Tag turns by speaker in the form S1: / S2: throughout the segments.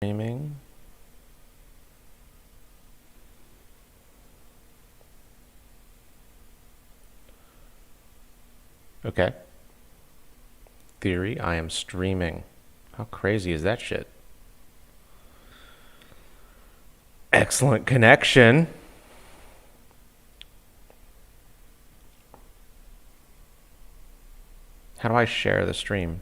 S1: Streaming. Okay. Theory, I am streaming. How crazy is that shit? Excellent connection. How do I share the stream?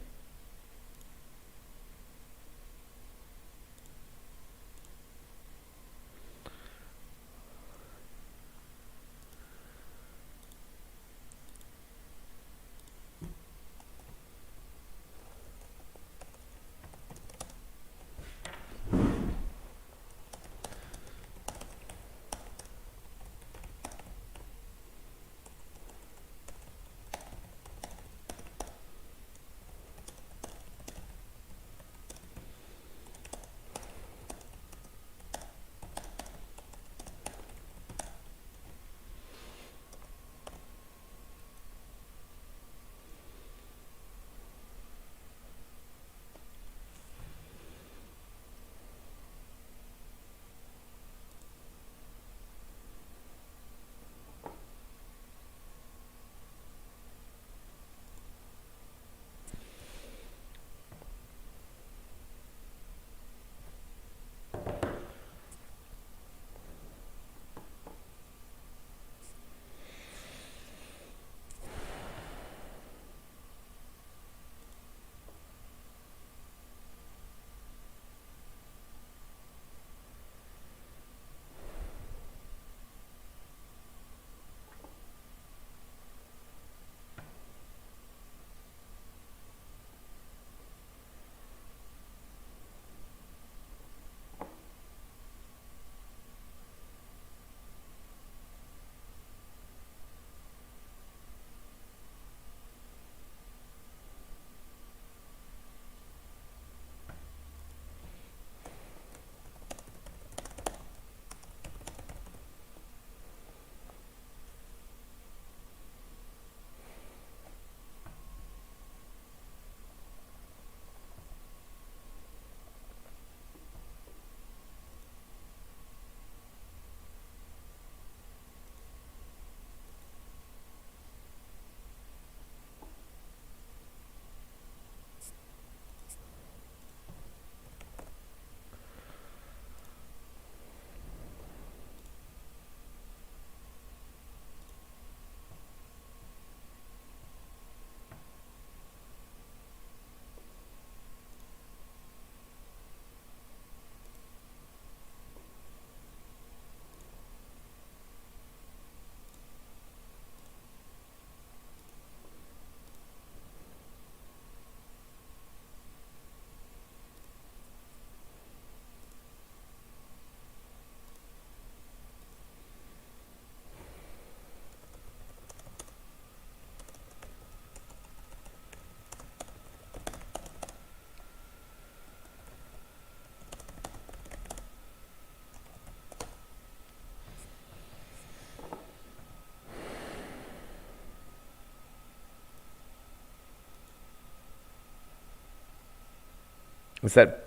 S1: Is that...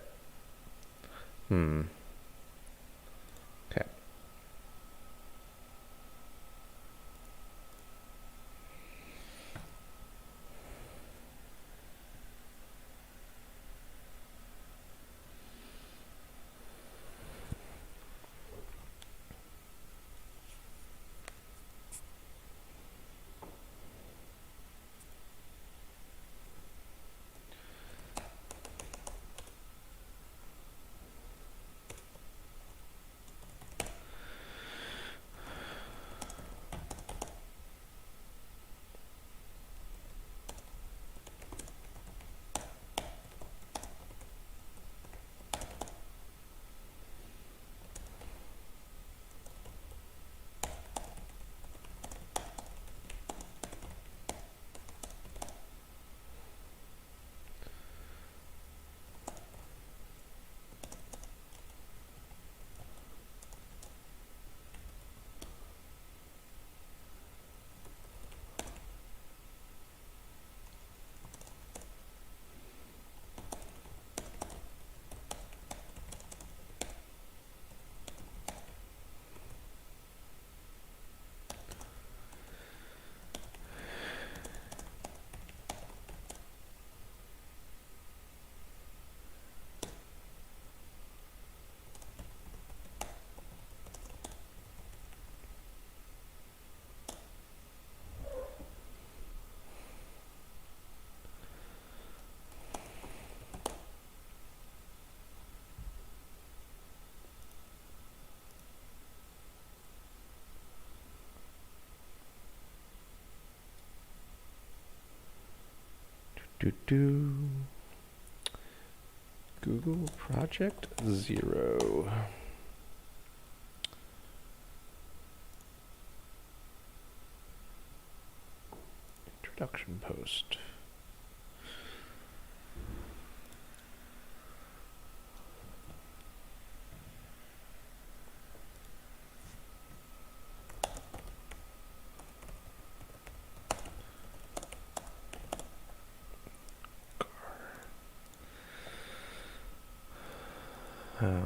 S1: Okay. do. Google Project 0. Introduction post. How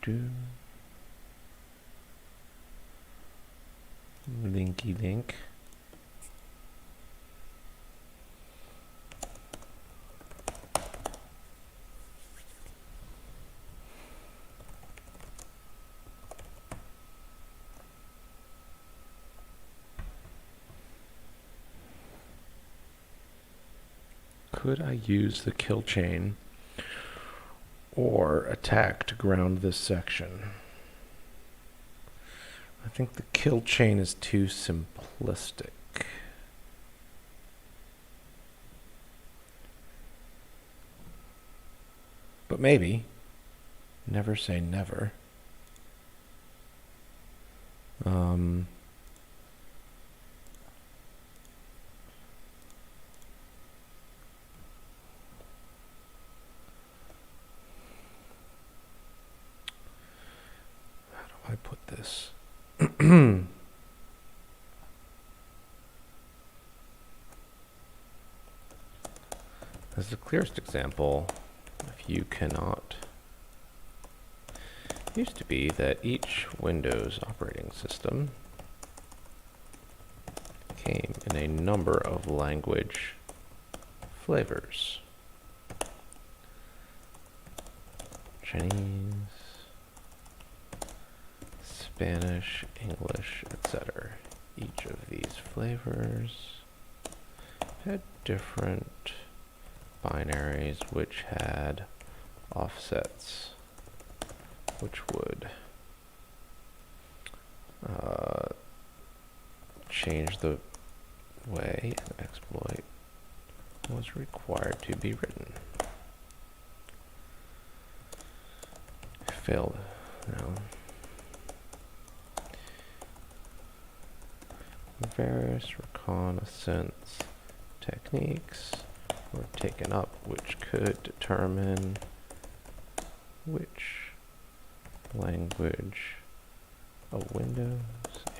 S1: do linky link. Could I use the kill chain or attack to ground this section? I think the kill chain is too simplistic. But maybe. Never say never. How do I put this? As the clearest example, if you cannot, it used to be that each Windows operating system came in a number of language flavors. Chinese, Spanish, English, etc. Each of these flavors had different binaries which had offsets which would change the way an exploit was required to be written. Failed. No. Various reconnaissance techniques were taken up which could determine which language of Windows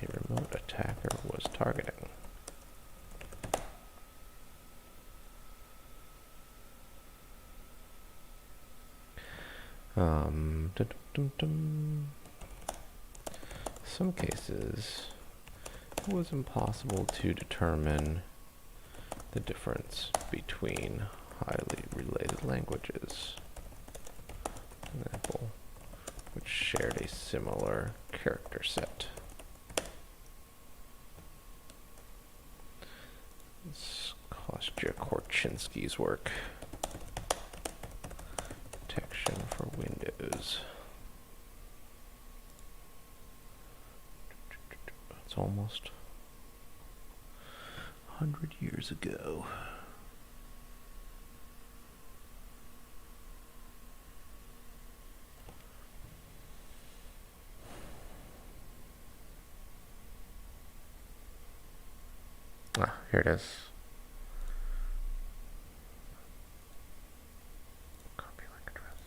S1: a remote attacker was targeting. Some cases it was impossible to determine the difference between highly related languages, for example, which shared a similar character set. It's Kostya Korchinski's work. Protection for Windows. It's almost 100 years ago. Ah, here it is. Copy link address.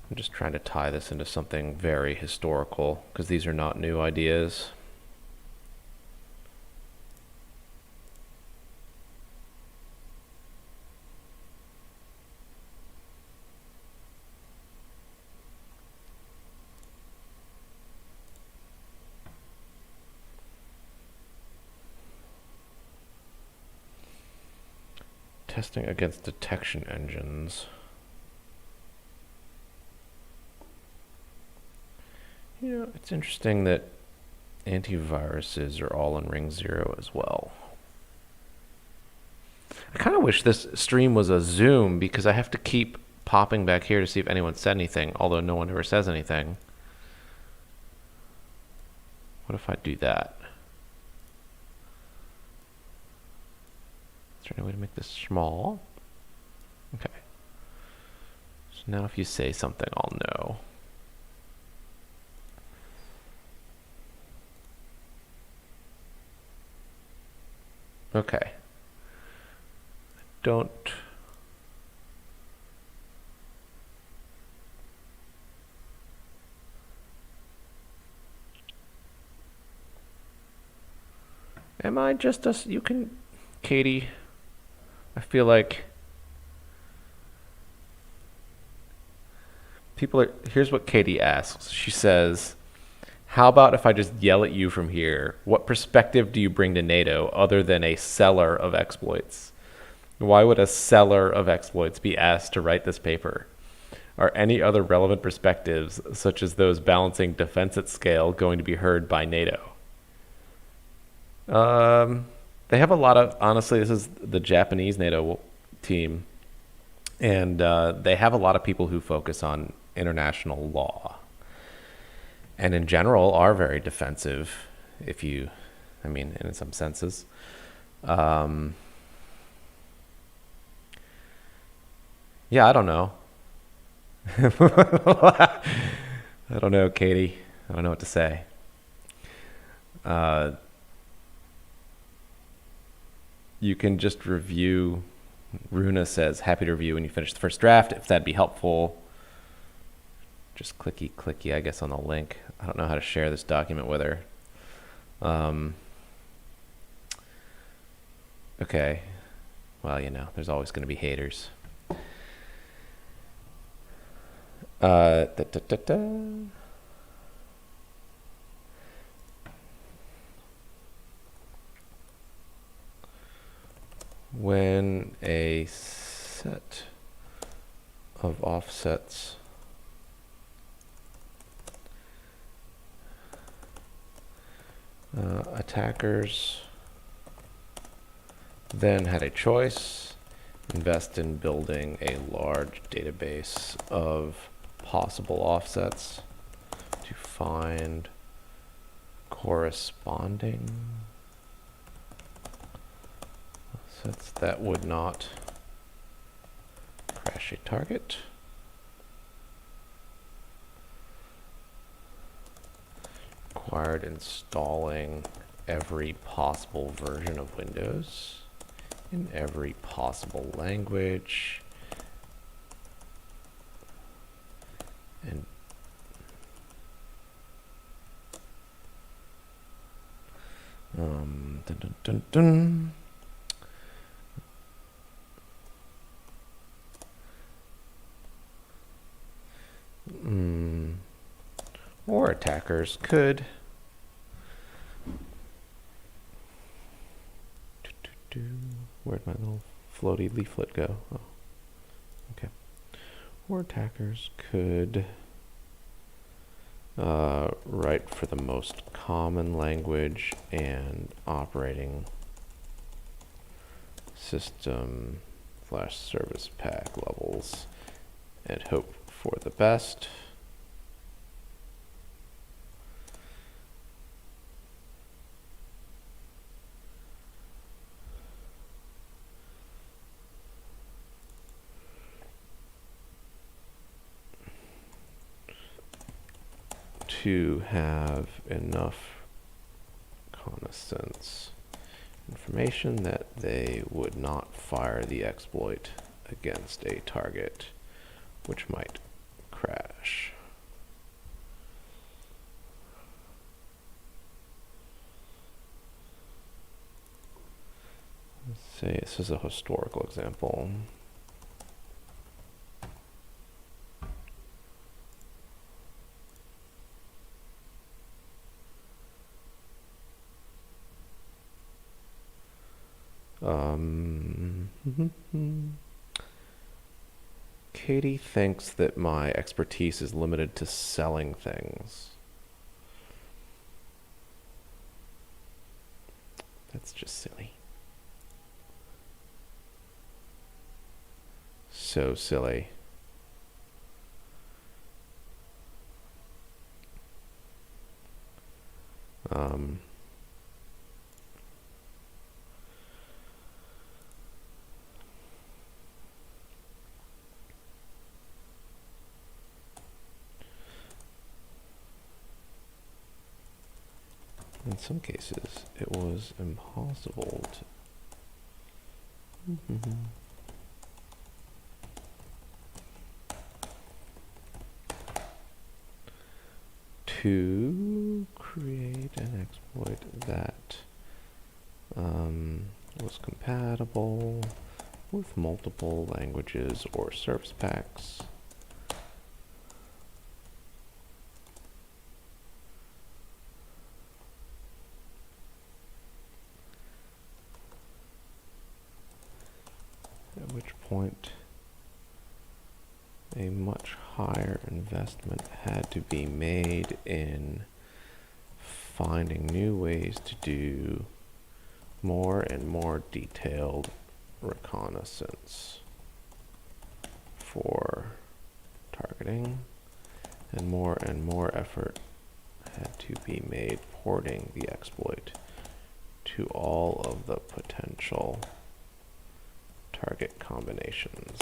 S1: I'm just trying to tie this into something very historical, because these are not new ideas. Testing against detection engines. You know, it's interesting that antiviruses are all in ring 0 as well. I kind of wish this stream was a Zoom because I have to keep popping back here to see if anyone said anything, although no one ever says anything. What if I do that? Is there any way to make this small? Okay. So now if you say something, I'll know. Okay. Don't. Am I just a, you can, Katie, I feel like people are, here's what Katie asks. She says, how about if I just yell at you from here? What perspective do you bring to NATO other than a seller of exploits? Why would a seller of exploits be asked to write this paper? Are any other relevant perspectives, such as those balancing defense at scale, going to be heard by NATO? They have a lot of, honestly, this is the Japanese NATO team, and they have a lot of people who focus on international law, and in general are very defensive, if you, I mean, in some senses. Yeah, I don't know. I don't know, Katie. I don't know what to say. You can just review. Runa says, happy to review when you finish the first draft, if that'd be helpful. Just clicky, I guess, on the link. I don't know how to share this document with her. Okay. Well, you know, there's always going to be haters. When a set of offsets attackers then had a choice, invest in building a large database of possible offsets to find corresponding offsets that would not crash a target. Required installing every possible version of Windows in every possible language and dun, dun, dun, dun. Or attackers could where'd my little floaty leaflet go? Oh, okay. Or attackers could write for the most common language and operating system / service pack levels and hope for the best. To have enough reconnaissance information that they would not fire the exploit against a target which might crash. Let's say this is a historical example. Katie thinks that my expertise is limited to selling things. That's just silly. So silly. In some cases, it was impossible to create an exploit that was compatible with multiple languages or service packs. At which point a much higher investment had to be made in finding new ways to do more and more detailed reconnaissance for targeting, and more effort had to be made porting the exploit to all of the potential target combinations.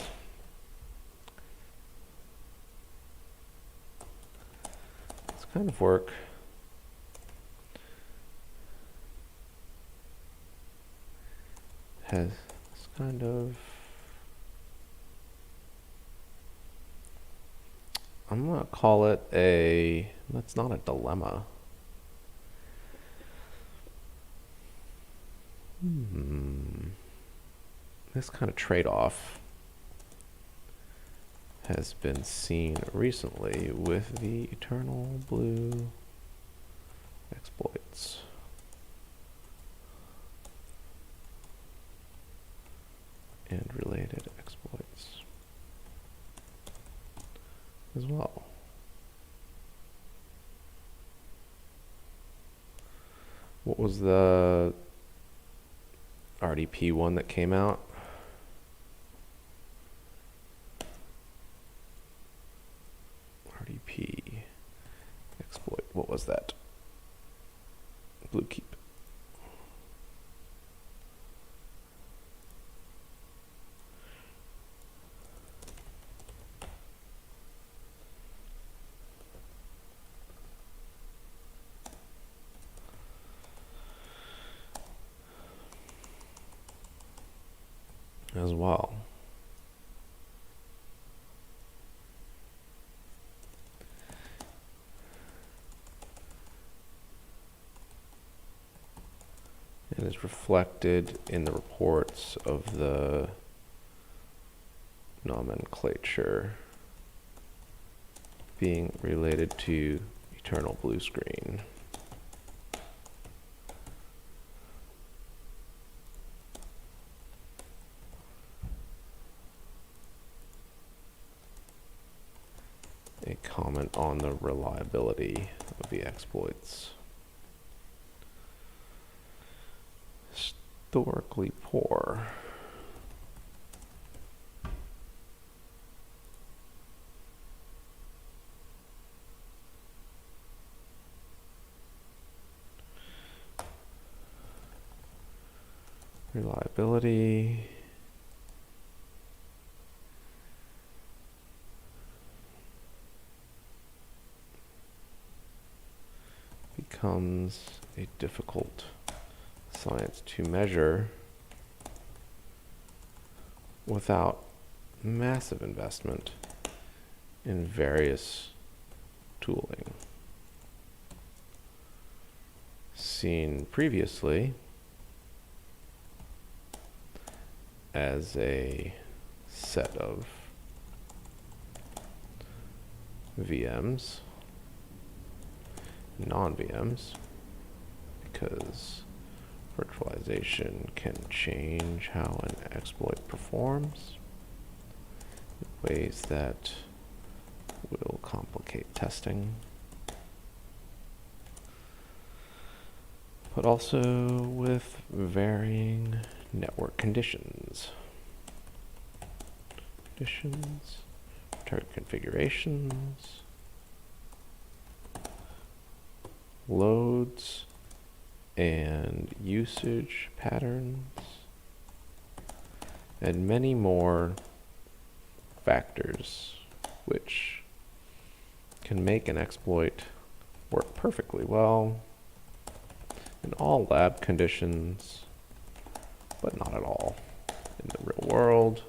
S1: This kind of work has this kind of, I'm gonna call it that's not a dilemma. This kind of trade-off has been seen recently with the Eternal Blue exploits. And related exploits as well. What was the RDP one that came out? RDP exploit. What was that? Blue Keep. As well. And is reflected in the reports of the nomenclature being related to Eternal Blue Screen. A comment on the reliability of the exploits. Historically poor. Reliability. Becomes a difficult science to measure without massive investment in various tooling. Seen previously as a set of VMs, non-VMs, because Virtualization can change how an exploit performs in ways that will complicate testing, but also with varying network conditions. Target configurations, loads, and usage patterns, and many more factors which can make an exploit work perfectly well in all lab conditions, but not at all in the real world.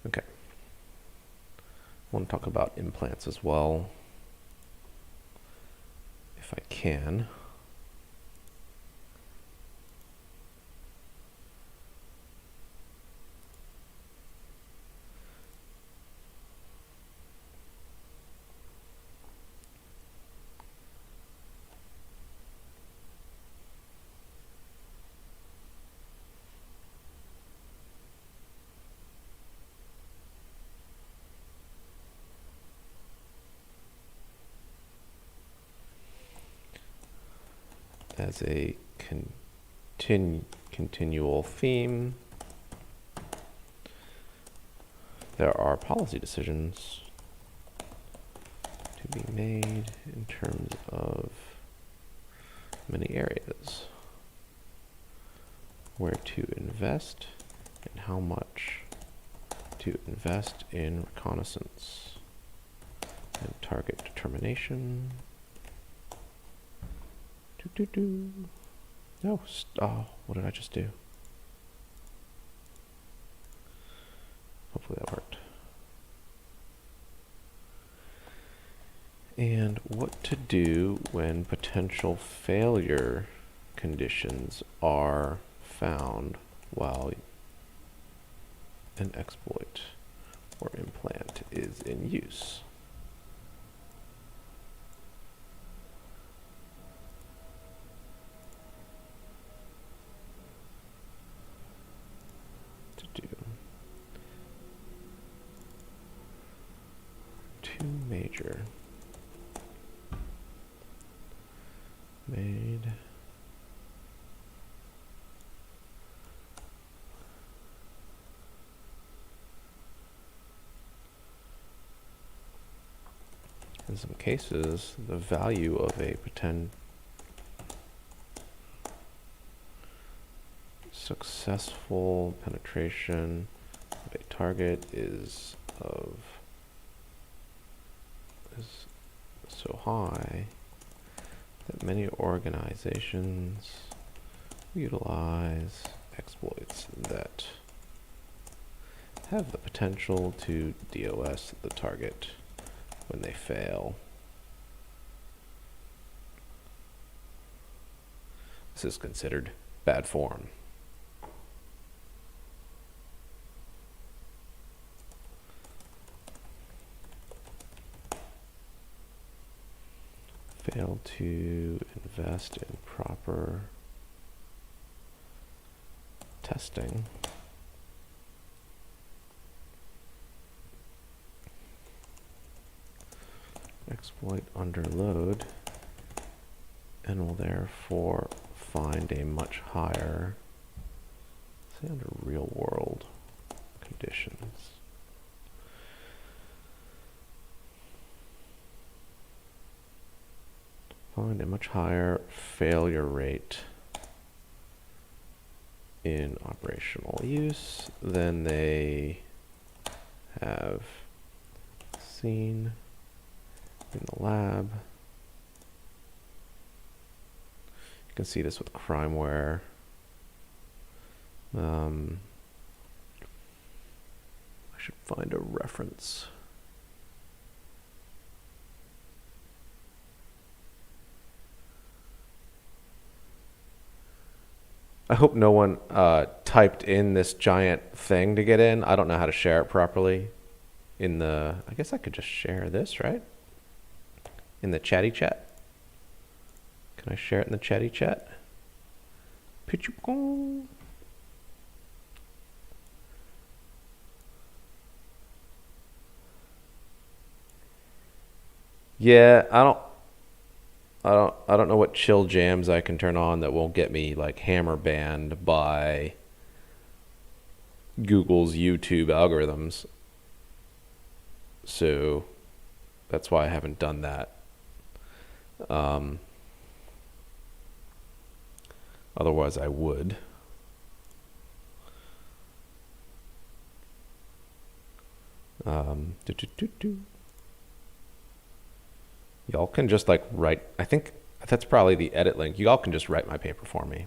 S1: Okay. I want to talk about implants as well, if I can. As a continual theme, there are policy decisions to be made in terms of many areas. Where to invest and how much to invest in reconnaissance and target determination. No, oh, what did I just do? Hopefully that worked. And what to do when potential failure conditions are found while an exploit or implant is in use. Two major made in some cases the value of a successful penetration of a target is so high that many organizations utilize exploits that have the potential to DOS the target when they fail. This is considered bad form. Fail to invest in proper testing. Exploit under load and will therefore find a much higher, say under real world conditions. Find a much higher failure rate in operational use than they have seen in the lab can see this with crimeware. I should find a reference. I hope no one typed in this giant thing to get in. I don't know how to share it properly. I guess I could just share this, right? In the chatty chat. Can I share it in the chatty chat? Yeah, I don't know what chill jams I can turn on that won't get me like hammer banned by Google's YouTube algorithms. So that's why I haven't done that. Otherwise I would. Y'all can just like write, I think that's probably the edit link. Y'all can just write my paper for me.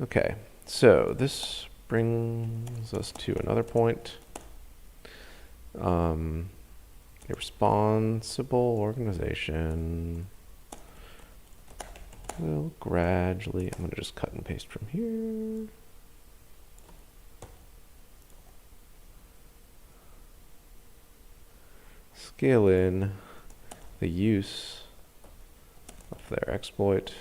S1: Okay, so this brings us to another point. A responsible organization will gradually, I'm going to just cut and paste from here. Scale in the use of their exploit.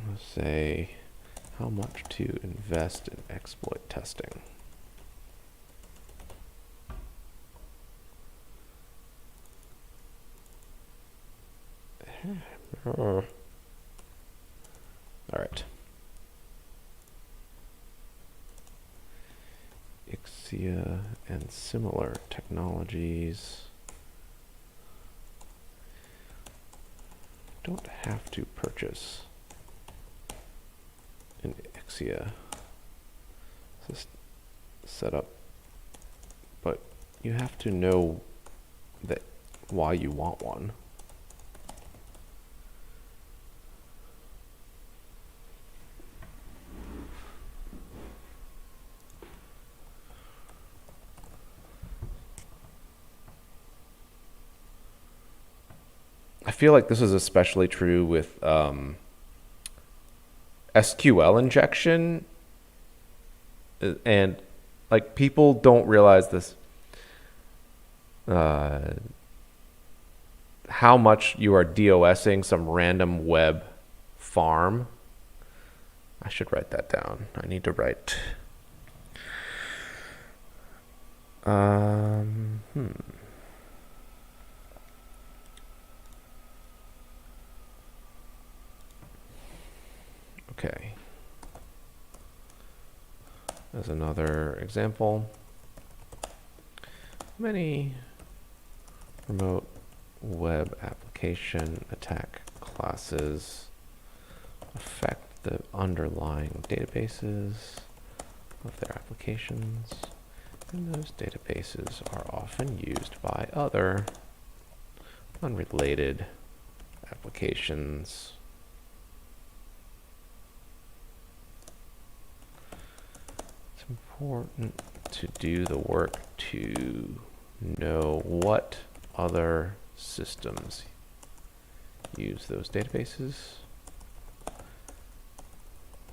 S1: Let's say how much to invest in exploit testing. All right. Ixia and similar technologies don't have to purchase an Ixia setup, but you have to know that why you want one. I feel like this is especially true with SQL injection, and like people don't realize this, how much you are DOSing some random web farm. I should write that down. I need to write. Okay. As another example, many remote web application attack classes affect the underlying databases of their applications, and those databases are often used by other unrelated applications. Important to do the work to know what other systems use those databases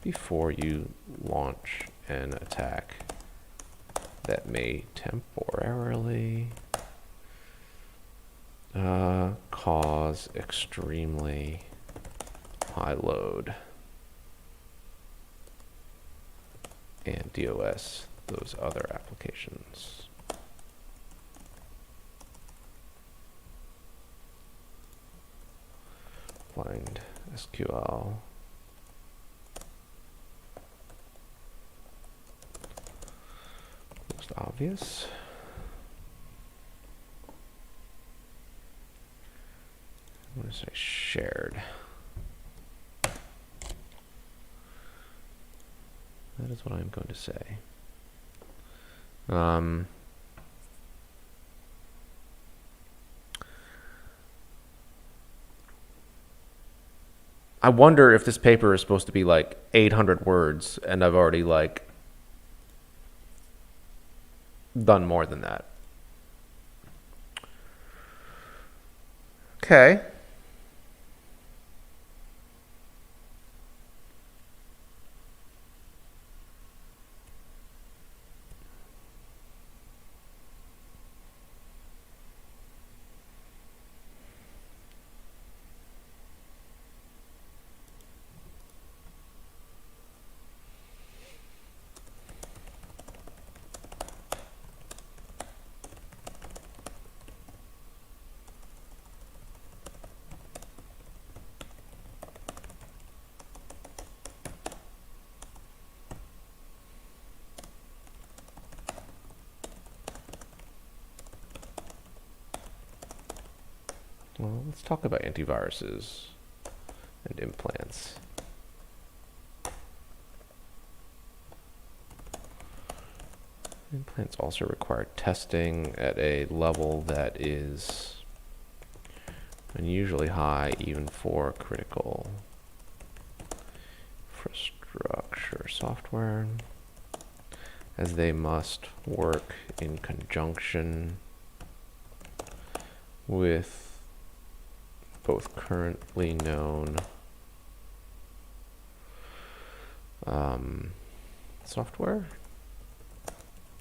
S1: before you launch an attack that may temporarily cause extremely high load and DOS those other applications. Find SQL. Looks obvious. going to say shared. That is what I'm going to say. I wonder if this paper is supposed to be like 800 words, and I've already like done more than that. Okay. Well, let's talk about antiviruses and implants. Implants also require testing at a level that is unusually high, even for critical infrastructure software, as they must work in conjunction with both currently known software,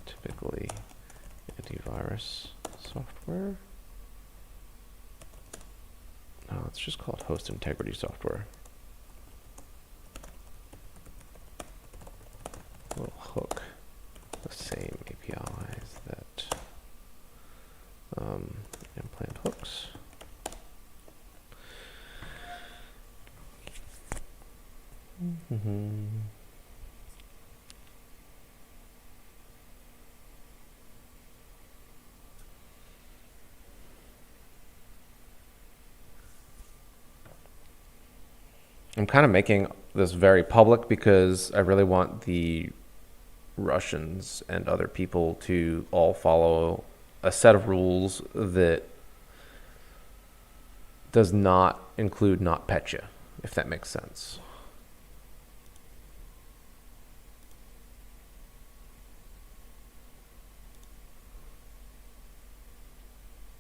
S1: typically antivirus software. No, it's just called host integrity software. We'll hook the same APIs that implant hooks. I'm kind of making this very public because I really want the Russians and other people to all follow a set of rules that does not include NotPetya, if that makes sense.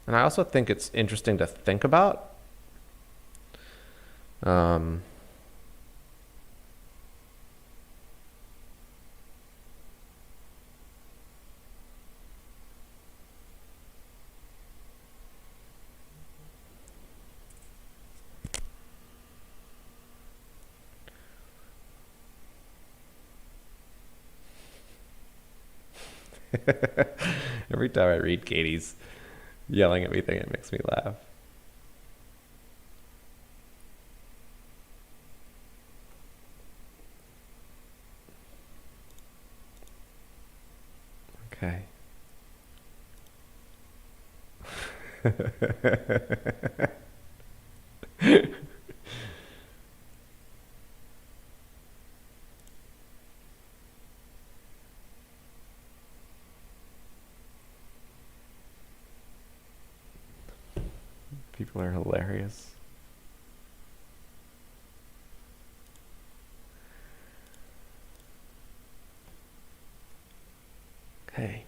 S1: And I also think it's interesting to think about. Every time I read Katie's yelling at me thing, it makes me laugh. Okay. People are hilarious. Okay.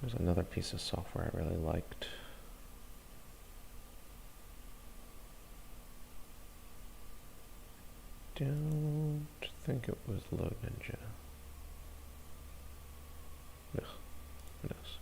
S1: There's another piece of software I really liked. Don't think it was Load Ninja. No, who knows?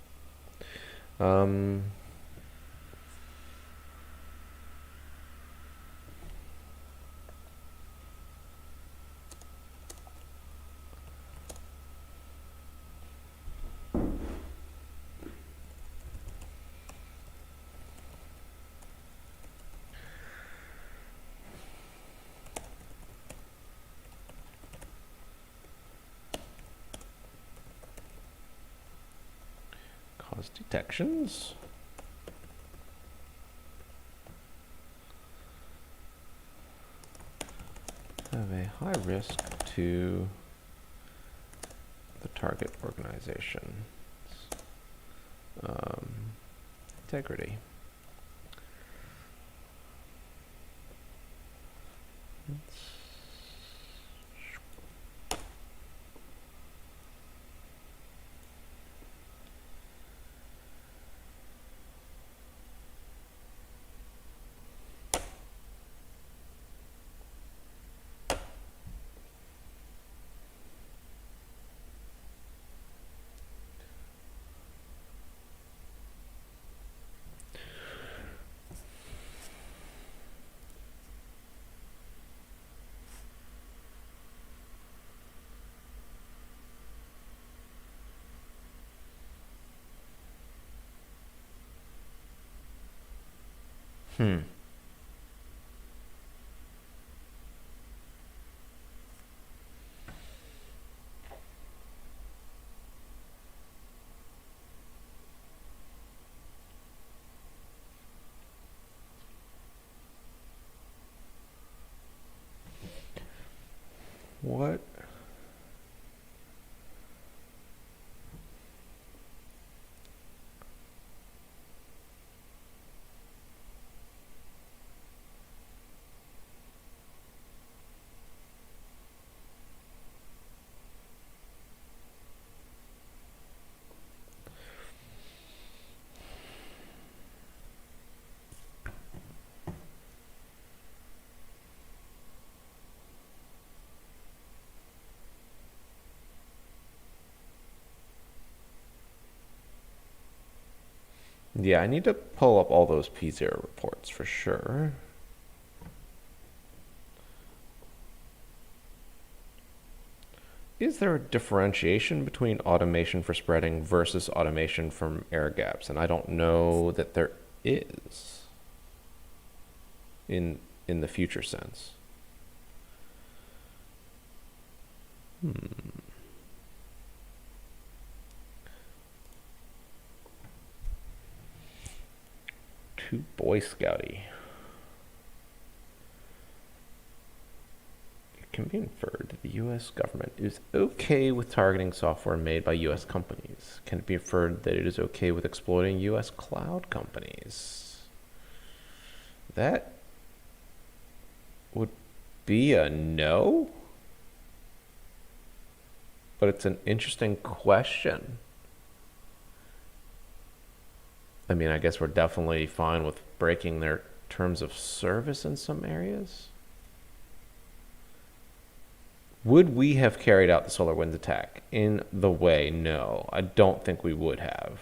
S1: Cause detections. Have a high risk to the target organization. Integrity. Hmm. What? Yeah, I need to pull up all those P0 reports for sure. Is there a differentiation between automation for spreading versus automation from air gaps? And I don't know that there is in the future sense. Too Boy Scouty. It can be inferred that the U.S. government is okay with targeting software made by U.S. companies. Can it be inferred that it is okay with exploiting U.S. cloud companies? That would be a no? But it's an interesting question. I mean, I guess we're definitely fine with breaking their terms of service in some areas. Would we have carried out the SolarWinds attack in the way? No, I don't think we would have.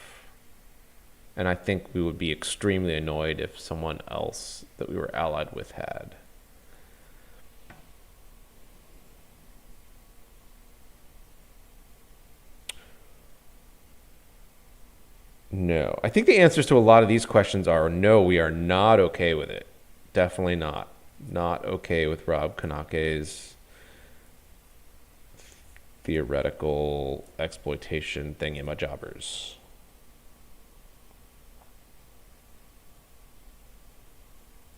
S1: And I think we would be extremely annoyed if someone else that we were allied with had. No. I think the answers to a lot of these questions are no, we are not okay with it. Definitely not. Not okay with Rob Kanake's theoretical exploitation thingamajobbers.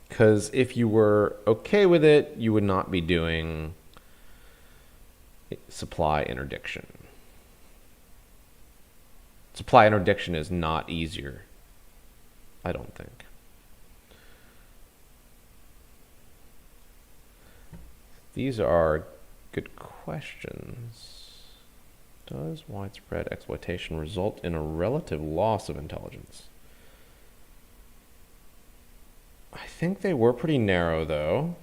S1: Because if you were okay with it, you would not be doing supply interdiction. Supply interdiction is not easier, I don't think. These are good questions. Does widespread exploitation result in a relative loss of intelligence? I think they were pretty narrow, though.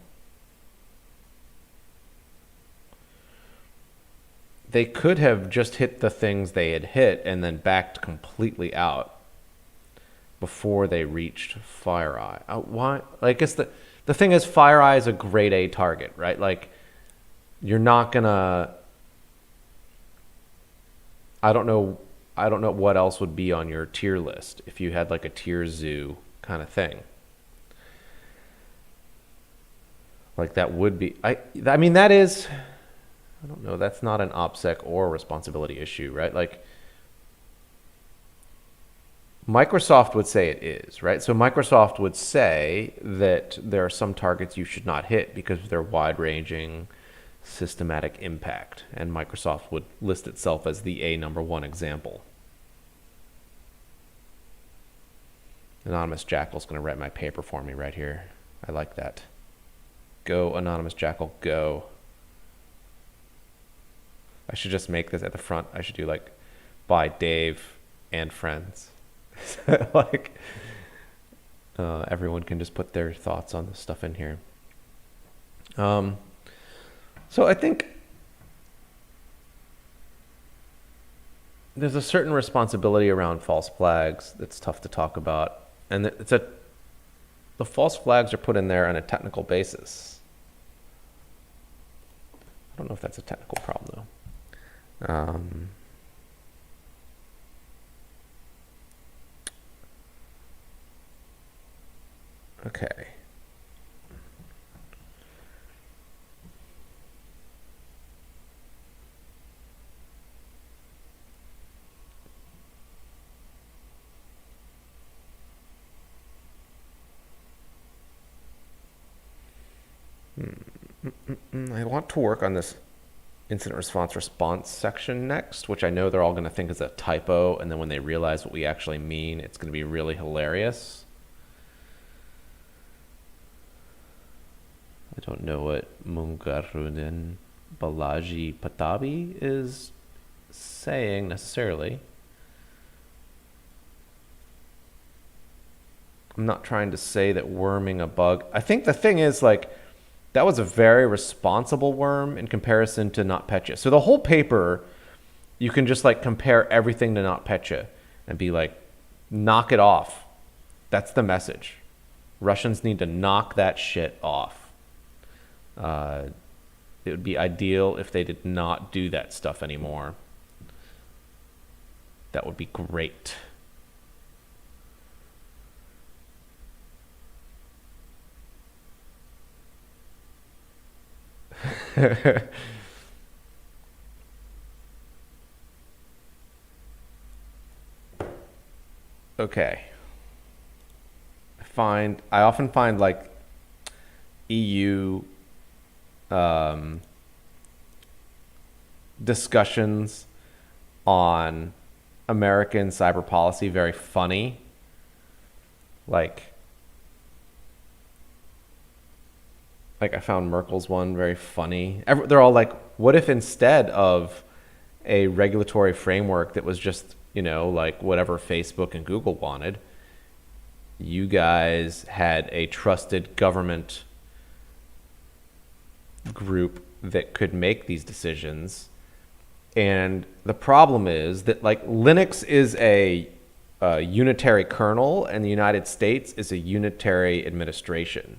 S1: They could have just hit the things they had hit and then backed completely out before they reached FireEye. Why? I guess the thing is, FireEye is a grade A target, right? Like, you're not gonna. I don't know what else would be on your tier list if you had like a tier zoo kind of thing. Like that would be. I mean, that is. I don't know. That's not an OPSEC or responsibility issue, right? Like, Microsoft would say it is, right? So Microsoft would say that there are some targets you should not hit because of their wide-ranging systematic impact, and Microsoft would list itself as the #1 example. Anonymous Jackal's going to write my paper for me right here. I like that. Go, Anonymous Jackal, go. I should just make this at the front. I should do like, by Dave and friends. Like, everyone can just put their thoughts on this stuff in here. So I think there's a certain responsibility around false flags that's tough to talk about. And the false flags are put in there on a technical basis. I don't know if that's a technical problem, though. Okay. I want to work on this incident response section next, which I know they're all going to think is a typo, and then when they realize what we actually mean, it's going to be really hilarious. I don't know what Mungarudin Balaji Patabi is saying necessarily. I'm not trying to say that worming a bug. I think the thing is, like, that was a very responsible worm in comparison to NotPetya. So the whole paper, you can just like compare everything to NotPetya and be like, knock it off. That's the message. Russians need to knock that shit off. It would be ideal if they did not do that stuff anymore. That would be great. Okay. I often find like EU discussions on American cyber policy very funny. Like I found Merkel's one very funny. They're all like, what if instead of a regulatory framework that was just, like whatever Facebook and Google wanted, you guys had a trusted government group that could make these decisions. And the problem is that like Linux is a unitary kernel and the United States is a unitary administration.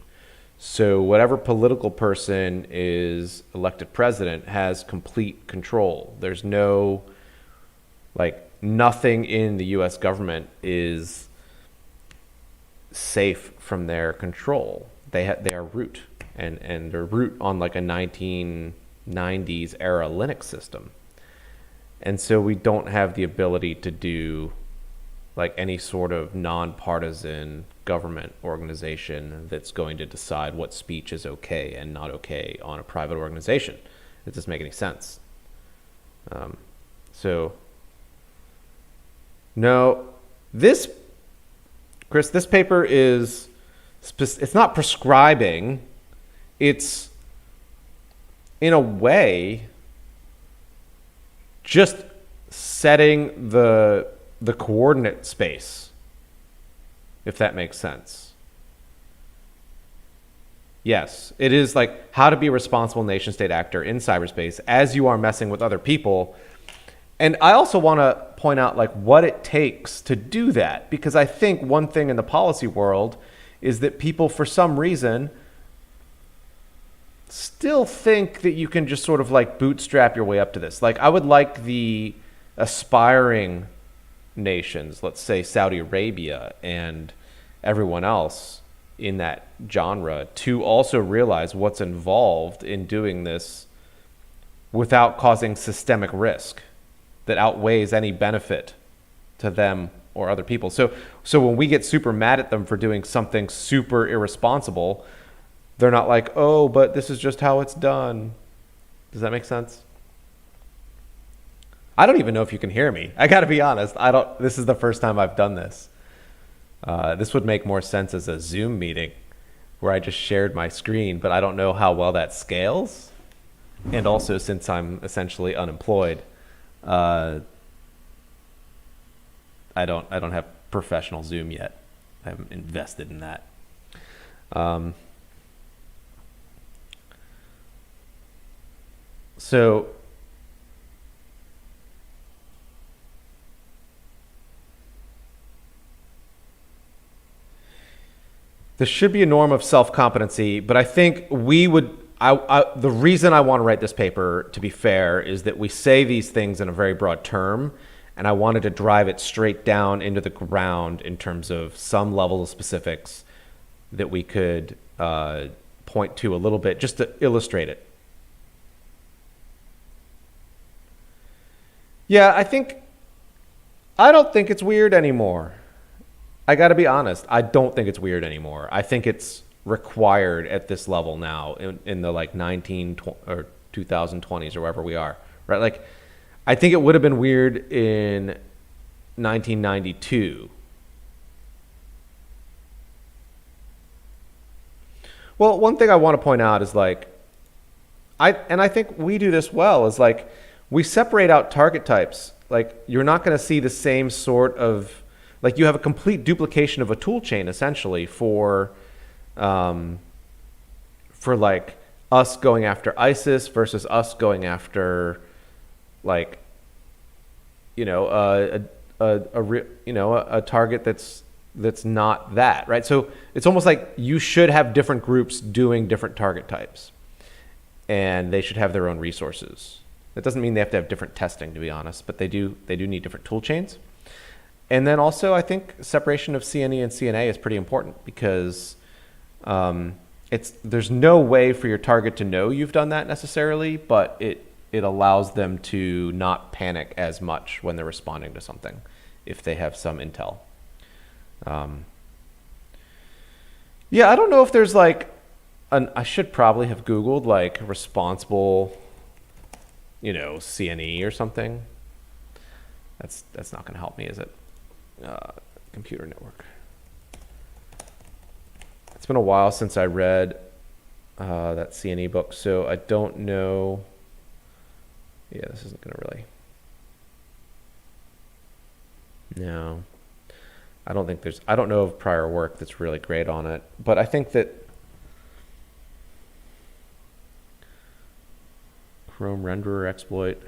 S1: So whatever political person is elected president has complete control. There's no, nothing in the U.S. government is safe from their control. They are root, and they're root on like a 1990s era Linux system. And so we don't have the ability to do like any sort of nonpartisan government organization that's going to decide what speech is okay and not okay on a private organization. It doesn't make any sense. No, Chris, this paper is, it's not prescribing. It's, in a way, just setting the coordinate space, if that makes sense. Yes, it is like how to be a responsible nation state actor in cyberspace as you are messing with other people. And I also want to point out like what it takes to do that, because I think one thing in the policy world is that people for some reason still think that you can just sort of like bootstrap your way up to this. Like I would like the aspiring nations, let's say Saudi Arabia and everyone else in that genre, to also realize what's involved in doing this without causing systemic risk that outweighs any benefit to them or other people. So when we get super mad at them for doing something super irresponsible, they're not like, oh, but this is just how it's done. Does that make sense? I don't even know if you can hear me. I got to be honest. This is the first time I've done this. This would make more sense as a Zoom meeting where I just shared my screen, but I don't know how well that scales. And also, since I'm essentially unemployed, I don't have professional Zoom yet. I haven't invested in that. So there should be a norm of self-competency, but I think we would, the reason I want to write this paper, to be fair, is that we say these things in a very broad term, and I wanted to drive it straight down into the ground in terms of some level of specifics that we could point to a little bit just to illustrate it. Yeah, I don't think it's weird anymore. I got to be honest. I don't think it's weird anymore. I think it's required at this level now in the like 2020s or wherever we are, right? Like, I think it would have been weird in 1992. Well, one thing I want to point out is like, I think we do this well, is like we separate out target types. Like you're not going to see the same sort of, like you have a complete duplication of a tool chain essentially for like us going after ISIS versus us going after like, you know, a target that's not that, right? So it's almost like you should have different groups doing different target types, and they should have their own resources. That doesn't mean they have to have different testing, to be honest, but they do need different tool chains. And then also, I think separation of CNE and CNA is pretty important because there's no way for your target to know you've done that necessarily, but it allows them to not panic as much when they're responding to something if they have some intel. Yeah, I don't know if there's like I should probably have Googled like responsible, you know, CNE or something. That's not going to help me, is it? Computer network. It's been a while since I read that CNE book, so I don't know. Yeah, this isn't going to really. No, I don't know of prior work that's really great on it, but I think that Chrome renderer exploit.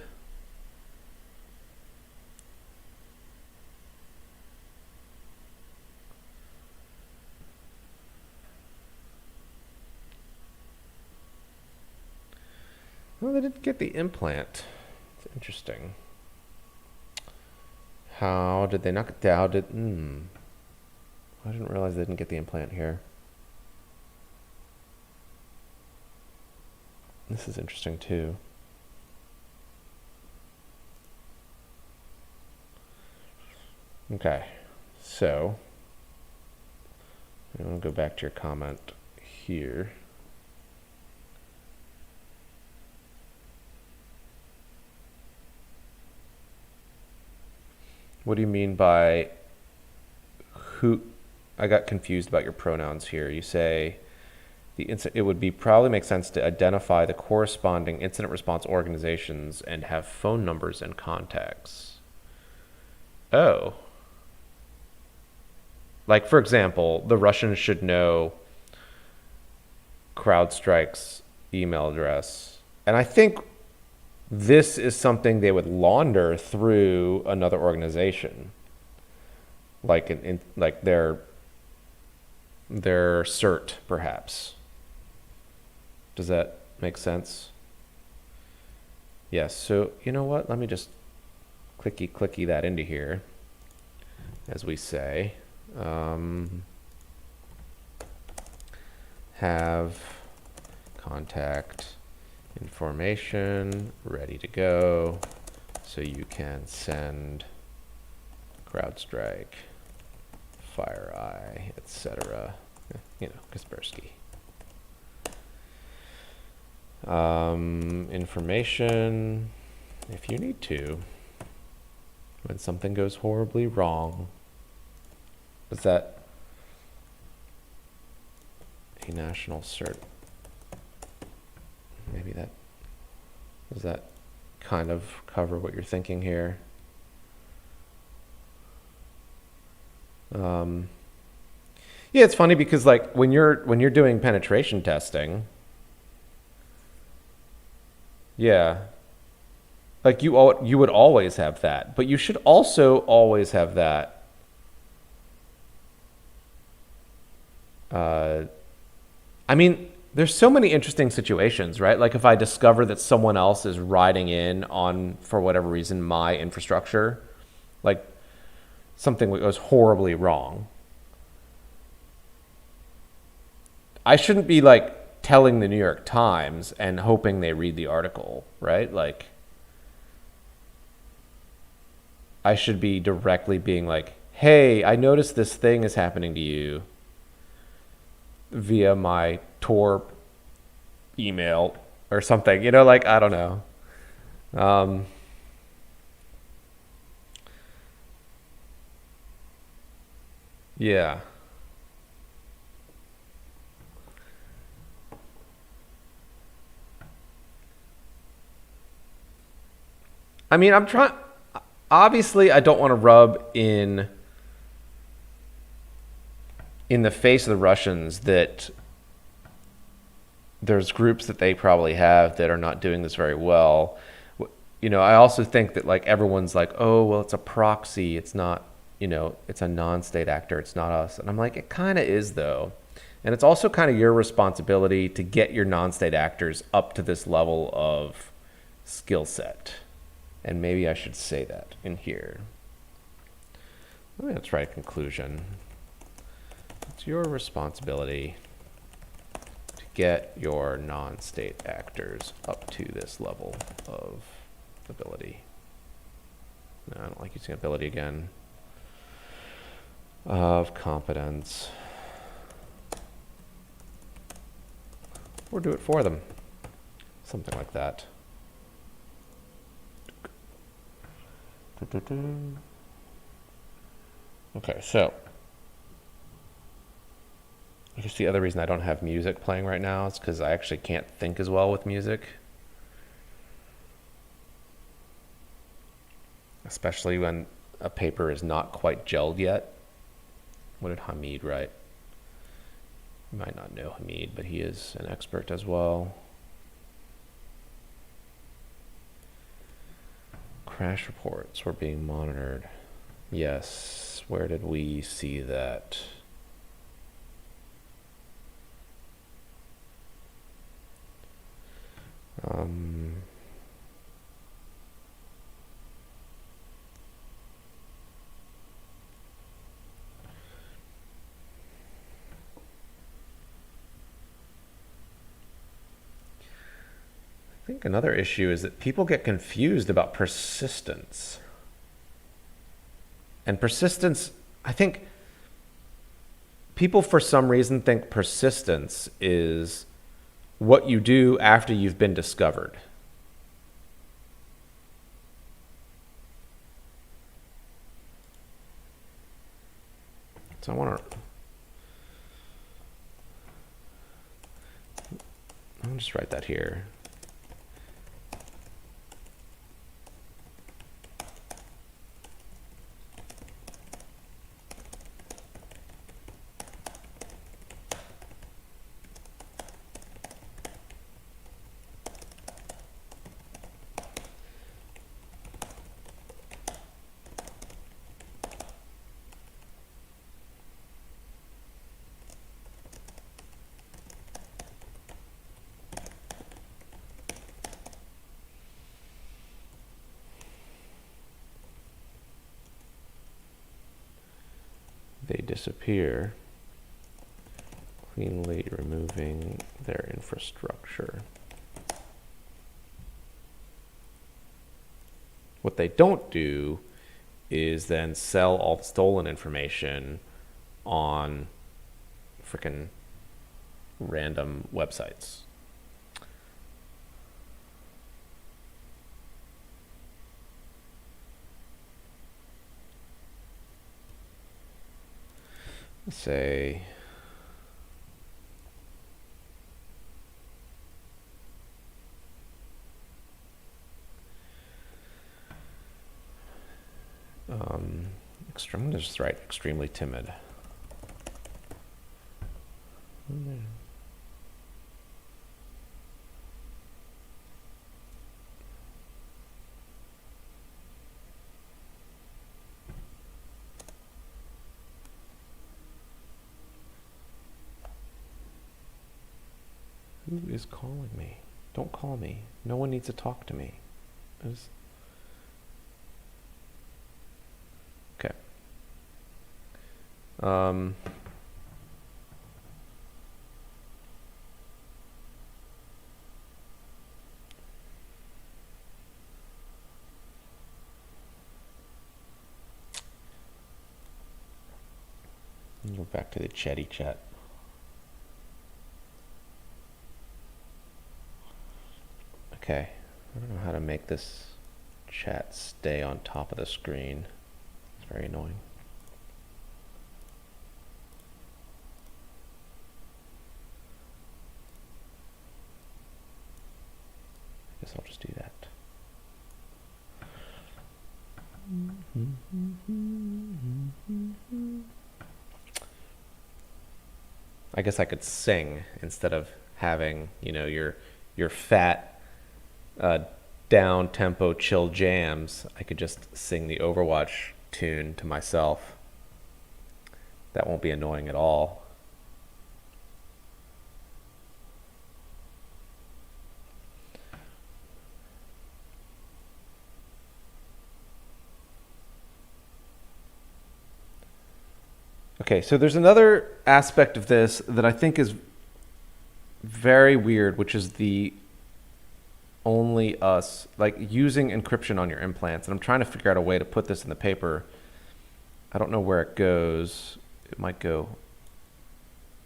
S1: Well, they didn't get the implant. It's interesting. How did they not get doubted? I didn't realize they didn't get the implant here. This is interesting too. Okay, so I'm going to go back to your comment here. What do you mean by who? I got confused about your pronouns here. You say it would be probably make sense to identify the corresponding incident response organizations and have phone numbers and contacts. Oh. Like, for example, the Russians should know CrowdStrike's email address. And I think this is something they would launder through another organization, like like their CERT, perhaps. Does that make sense? Yes. So you know what? Let me just clicky that into here, as we say. Have contact information ready to go, so you can send CrowdStrike, FireEye, etc. You know, Kaspersky. Information, if you need to, when something goes horribly wrong. Is that a national cert? Maybe that, does that kind of cover what you're thinking here? Yeah, it's funny because like when you're doing penetration testing, yeah, like you would always have that, but you should also always have that. I mean, there's so many interesting situations, right? Like if I discover that someone else is riding in on, for whatever reason, my infrastructure, like something goes horribly wrong, I shouldn't be like telling the New York Times and hoping they read the article, right? Like I should be directly being like, hey, I noticed this thing is happening to you via my Tor email or something, you know, like, I don't know. Yeah. I mean, I'm trying, obviously I don't want to rub in the face of the Russians that there's groups that they probably have that are not doing this very well. You know, I also think that like everyone's like, oh, well, it's a proxy. It's not, you know, it's a non-state actor. It's not us. And I'm like, it kind of is though. And it's also kind of your responsibility to get your non-state actors up to this level of skill set. And maybe I should say that in here. Let's write a conclusion. It's your responsibility to get your non-state actors up to this level of ability. No, I don't like using ability again. Of competence. Or do it for them. Something like that. Okay, so I guess the other reason I don't have music playing right now is because I actually can't think as well with music. Especially when a paper is not quite gelled yet. What did Hamid write? You might not know Hamid, but he is an expert as well. Crash reports were being monitored. Yes, where did we see that? I think another issue is that people get confused about persistence. And persistence, I think people for some reason think persistence is what you do after you've been discovered. So I want to, I'll just write that here. they disappear, cleanly removing their infrastructure. What they don't do is then sell all the stolen information on freaking random websites. Let's say I'm going to just write extremely timid. Who is calling me? Don't call me. No one needs to talk to me. Okay. Go back to the chatty chat. Okay, I don't know how to make this chat stay on top of the screen. It's very annoying. I guess I'll just do that. I guess I could sing instead of having, you know, your fat down tempo chill jams. I could just sing the Overwatch tune to myself. That won't be annoying at all. Okay, so there's another aspect of this that I think is very weird, which is the only us, like using encryption on your implants. And I'm trying to figure out a way to put this in the paper. I don't know where it goes. It might go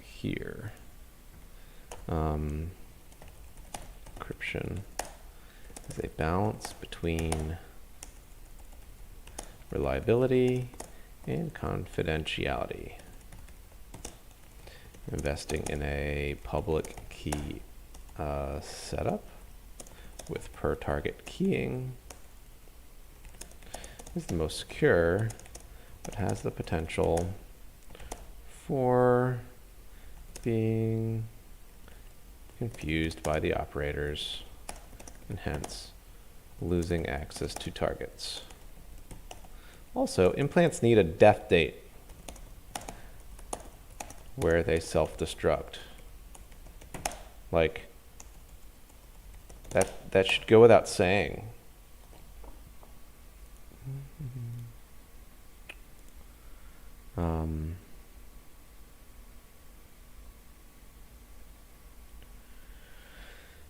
S1: here. Encryption is a balance between reliability and confidentiality. Investing in a public key setup with per target keying is the most secure, but has the potential for being confused by the operators and hence losing access to targets. Also, implants need a death date where they self-destruct. Like, that should go without saying. And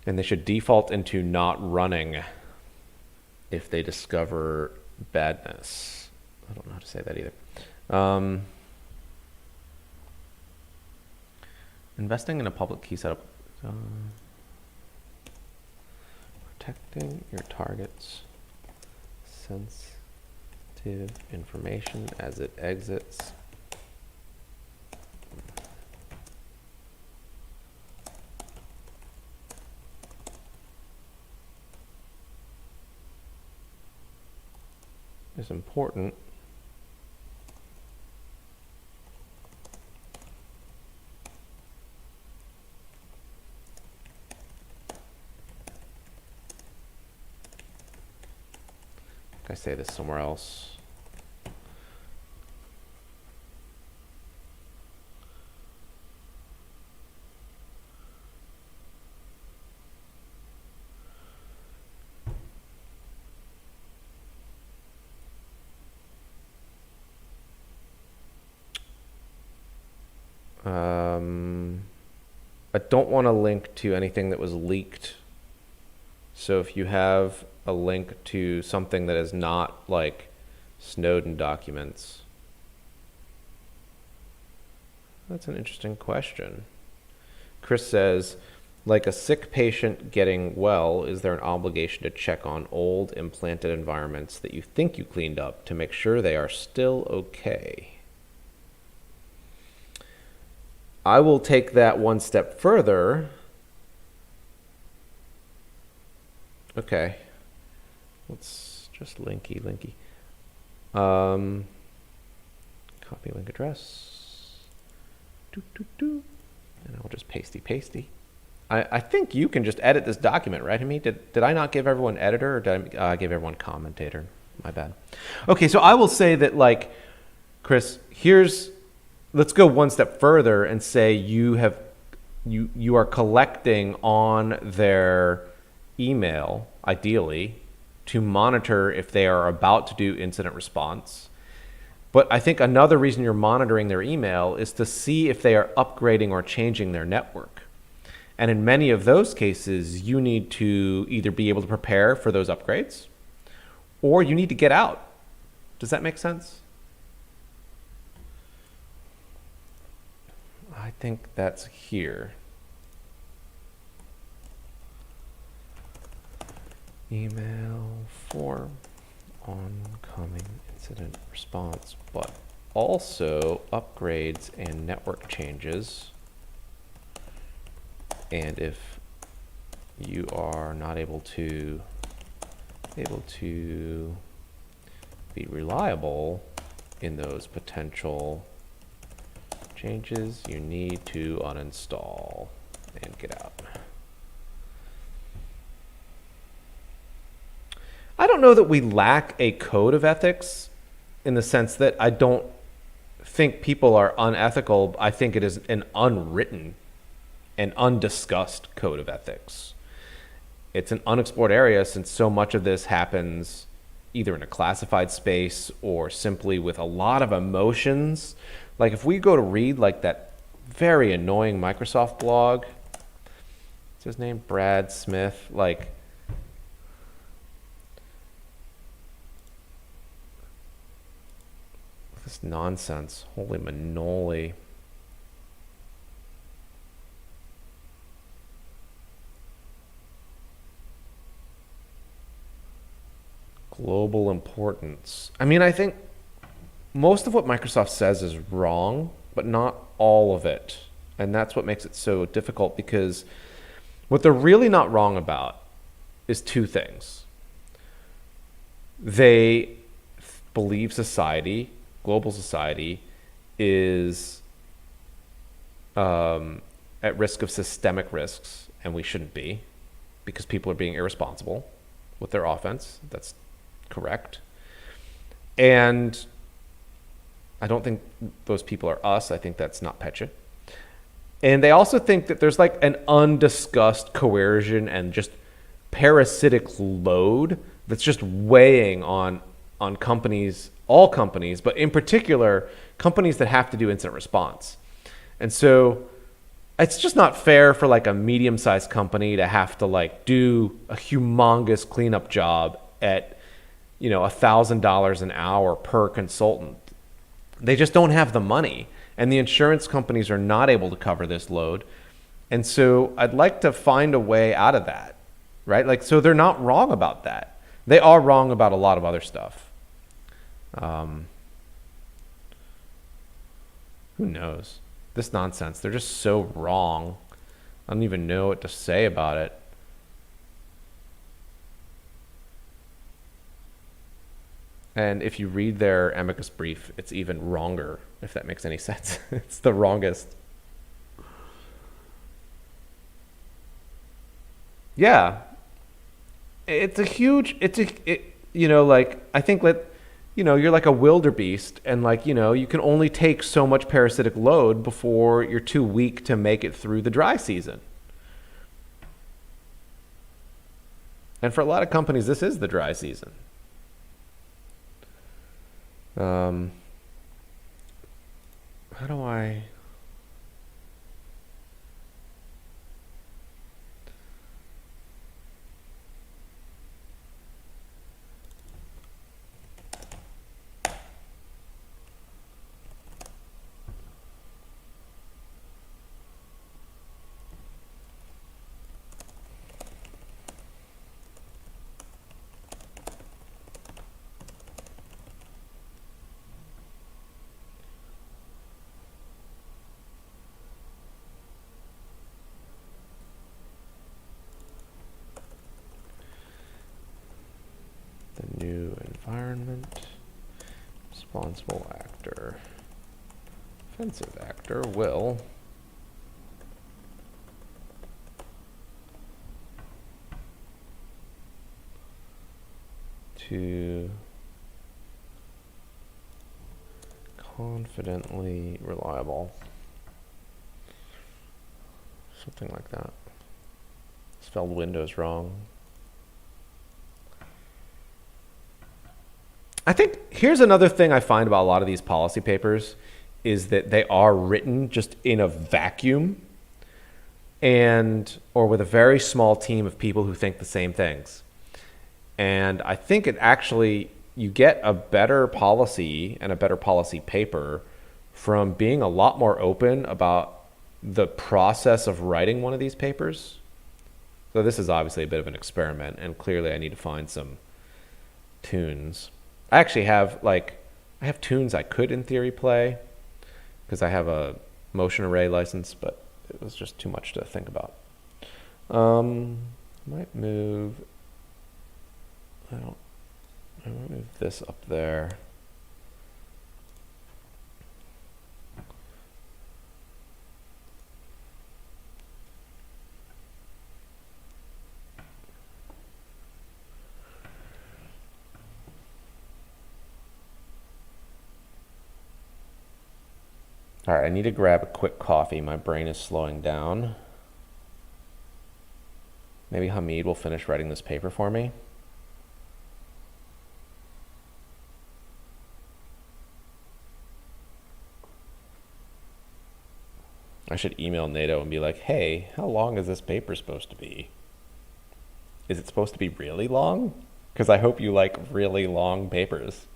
S1: they should default into not running if they discover badness. I don't know how to say that either. Investing in a public key setup. Protecting your target's sensitive information as it exits. Is important. Can I say this somewhere else? I don't want to link to anything that was leaked. So if you have a link to something that is not like Snowden documents, that's an interesting question. Chris says, like a sick patient getting well, is there an obligation to check on old implanted environments that you think you cleaned up to make sure they are still okay? I will take that one step further. Okay. Let's just linky. Copy link address. And I'll just pasty. I think you can just edit this document, right, Himi? Did I not give everyone editor, or did I give everyone commentator? My bad. Okay, so I will say that, like, Chris, let's go one step further and say you are collecting on their email, ideally, to monitor if they are about to do incident response. But I think another reason you're monitoring their email is to see if they are upgrading or changing their network. And in many of those cases, you need to either be able to prepare for those upgrades, or you need to get out. Does that make sense? I think that's here. Email for oncoming incident response, but also upgrades and network changes. And if you are not able to be reliable in those potential changes, you need to uninstall and get out. I don't know that we lack a code of ethics, in the sense that I don't think people are unethical. I think it is an unwritten and undiscussed code of ethics. It's an unexplored area, since so much of this happens either in a classified space or simply with a lot of emotions. Like if we go to read like that very annoying Microsoft blog, what's his name? Brad Smith, like this nonsense. Holy manoli. Global importance. I mean, I think most of what Microsoft says is wrong, but not all of it. And that's what makes it so difficult, because what they're really not wrong about is two things. They believe society, global society, is at risk of systemic risks, and we shouldn't be, because people are being irresponsible with their offense. That's correct. And I don't think those people are us. I think that's not Petya. And they also think that there's like an undiscussed coercion and just parasitic load that's just weighing on companies, all companies, but in particular, companies that have to do incident response. And so it's just not fair for like a medium-sized company to have to like do a humongous cleanup job at, $1,000 an hour per consultant. They just don't have the money, and the insurance companies are not able to cover this load. And so I'd like to find a way out of that, right? Like, so they're not wrong about that. They are wrong about a lot of other stuff. Who knows? This nonsense. They're just so wrong. I don't even know what to say about it. And if you read their amicus brief, it's even wronger, if that makes any sense. It's the wrongest. Yeah. I think you're like a wildebeest, and you can only take so much parasitic load before you're too weak to make it through the dry season. And for a lot of companies, this is the dry season. How do I responsible actor, offensive actor will to confidently reliable. Something like that. Spelled Windows wrong. I think here's another thing I find about a lot of these policy papers is that they are written just in a vacuum or with a very small team of people who think the same things. And I think it actually, you get a better policy and a better policy paper from being a lot more open about the process of writing one of these papers. So this is obviously a bit of an experiment, and clearly I need to find some tunes. I actually have I have tunes I could in theory play because I have a motion array license, but it was just too much to think about. Might move. I might move this up there. All right, I need to grab a quick coffee. My brain is slowing down. Maybe Hamid will finish writing this paper for me. I should email NATO and be like, hey, how long is this paper supposed to be? Is it supposed to be really long? Because I hope you like really long papers.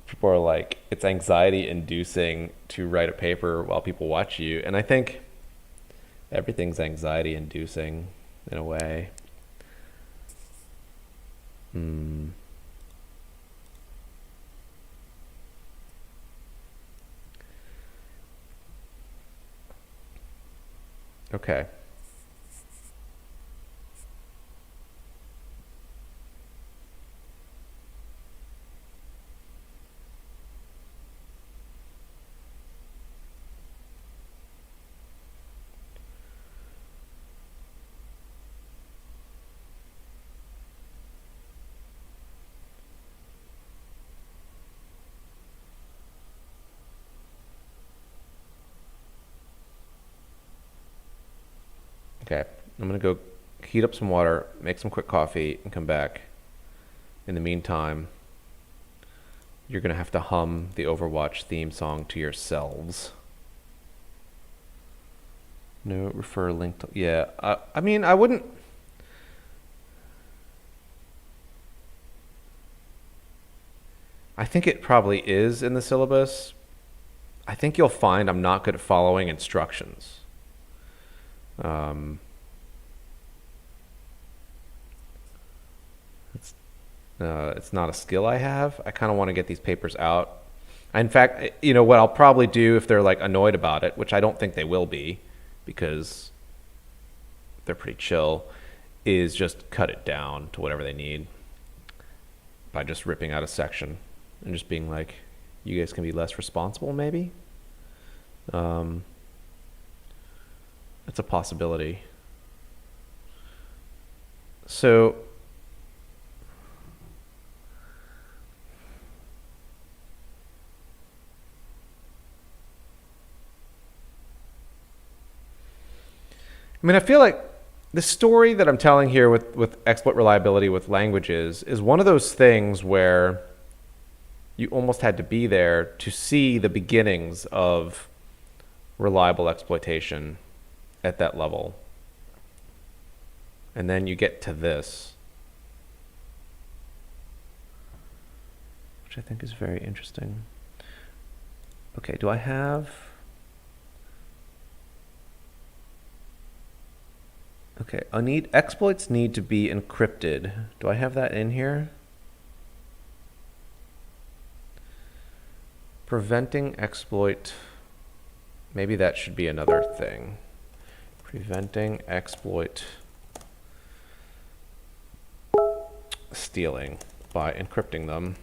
S1: People are like, it's anxiety inducing to write a paper while people watch you. And I think everything's anxiety inducing in a way. Okay. Okay, I'm gonna go heat up some water, make some quick coffee, and come back. In the meantime, you're gonna have to hum the Overwatch theme song to yourselves. No, refer link to, yeah, I mean, I wouldn't. I think it probably is in the syllabus. I think you'll find I'm not good at following instructions. It's not a skill I have. I kind of want to get these papers out. In fact, you know what I'll probably do if they're like annoyed about it, which I don't think they will be, because they're pretty chill, is just cut it down to whatever they need by just ripping out a section and just being like, you guys can be less responsible, maybe. It's a possibility. So I mean, I feel like the story that I'm telling here with exploit reliability with languages is one of those things where you almost had to be there to see the beginnings of reliable exploitation at that level. And then you get to this, which I think is very interesting. Okay, do I have... Okay, exploits need to be encrypted. Do I have that in here? Preventing exploit. Maybe that should be another thing. Preventing exploit stealing by encrypting them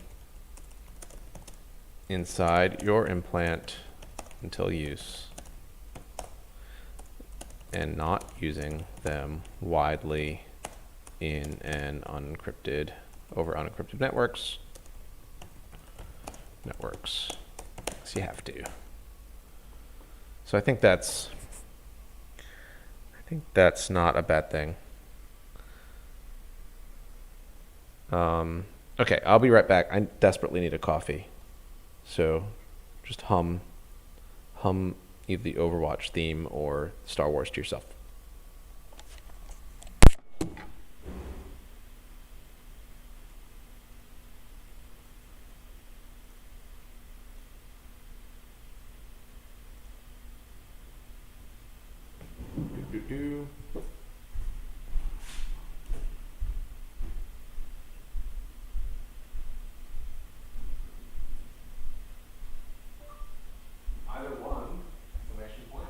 S1: inside your implant until use, and not using them widely in an over unencrypted networks. So you have to. So I think that's not a bad thing. Okay, I'll be right back. I desperately need a coffee. So just hum either the Overwatch theme or Star Wars to yourself. Do. Either one, exclamation point.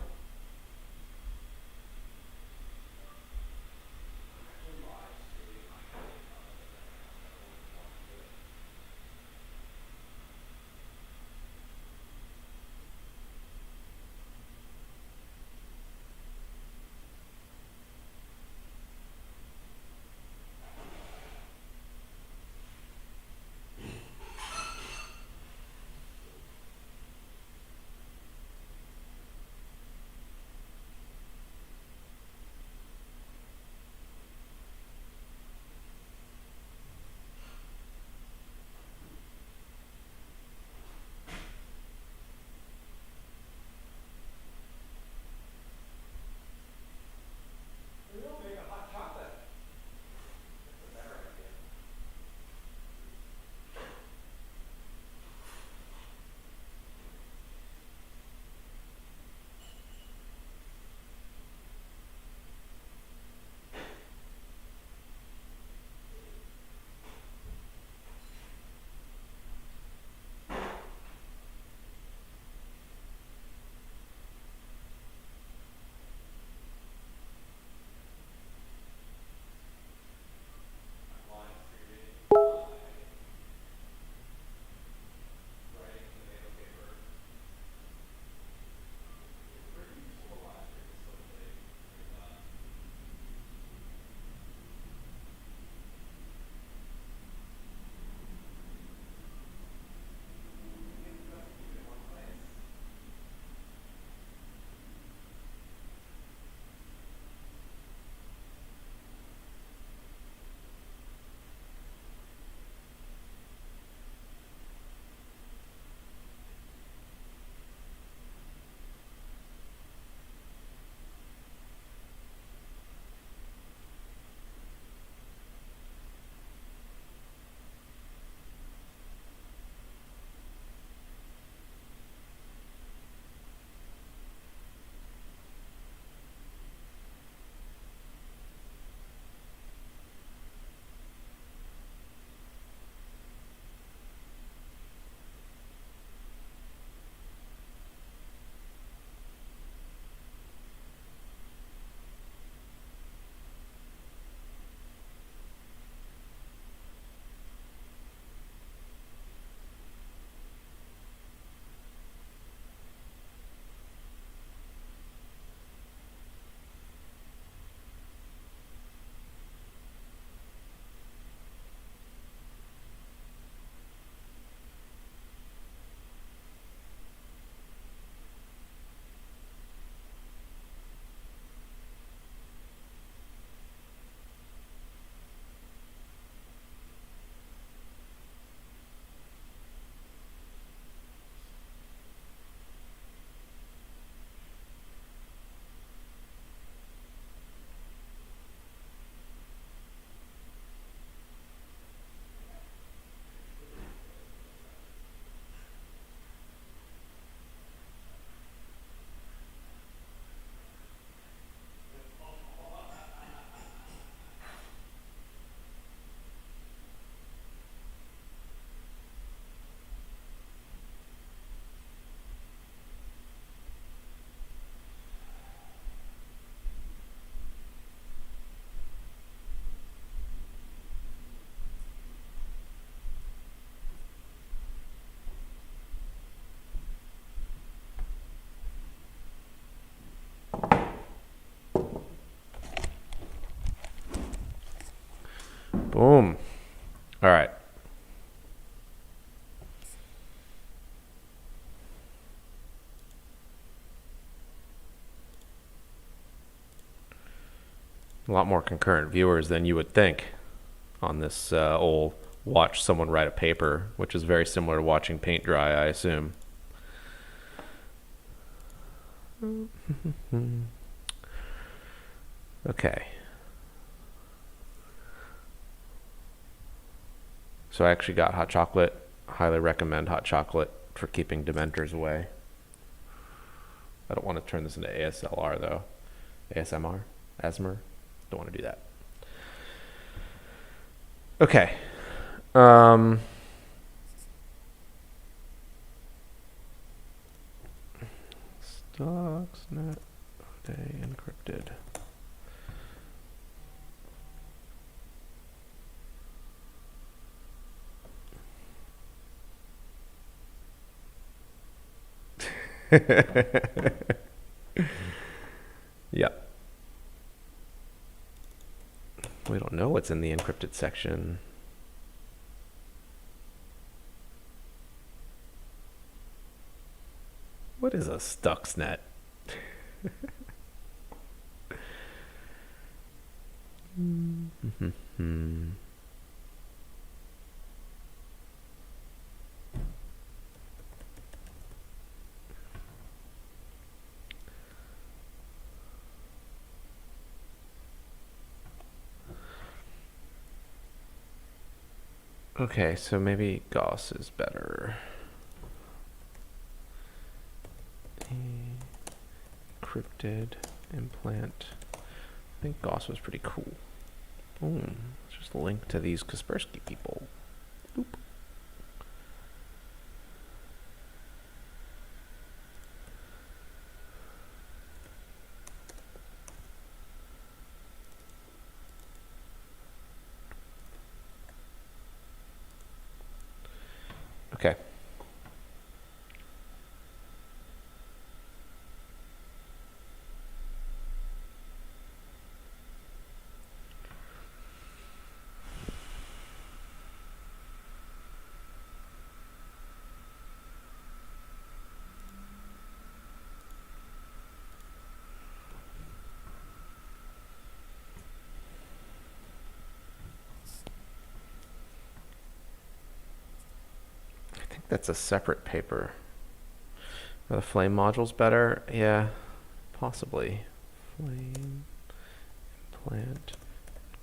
S1: Boom. All right. A lot more concurrent viewers than you would think on this old watch someone write a paper, which is very similar to watching paint dry, I assume. Okay. So I actually got hot chocolate. Highly recommend hot chocolate for keeping dementors away. I don't want to turn this into ASLR though. ASMR? ASMR? Don't want to do that. Okay. Stuxnet day encrypted. Yeah. We don't know what's in the encrypted section. What is a Stuxnet? Okay, so maybe Gauss is better. Encrypted implant. I think Gauss was pretty cool. Boom. Let's just link to these Kaspersky people. Boop. Okay. That's a separate paper. Are the flame modules better? Yeah, possibly. Flame implant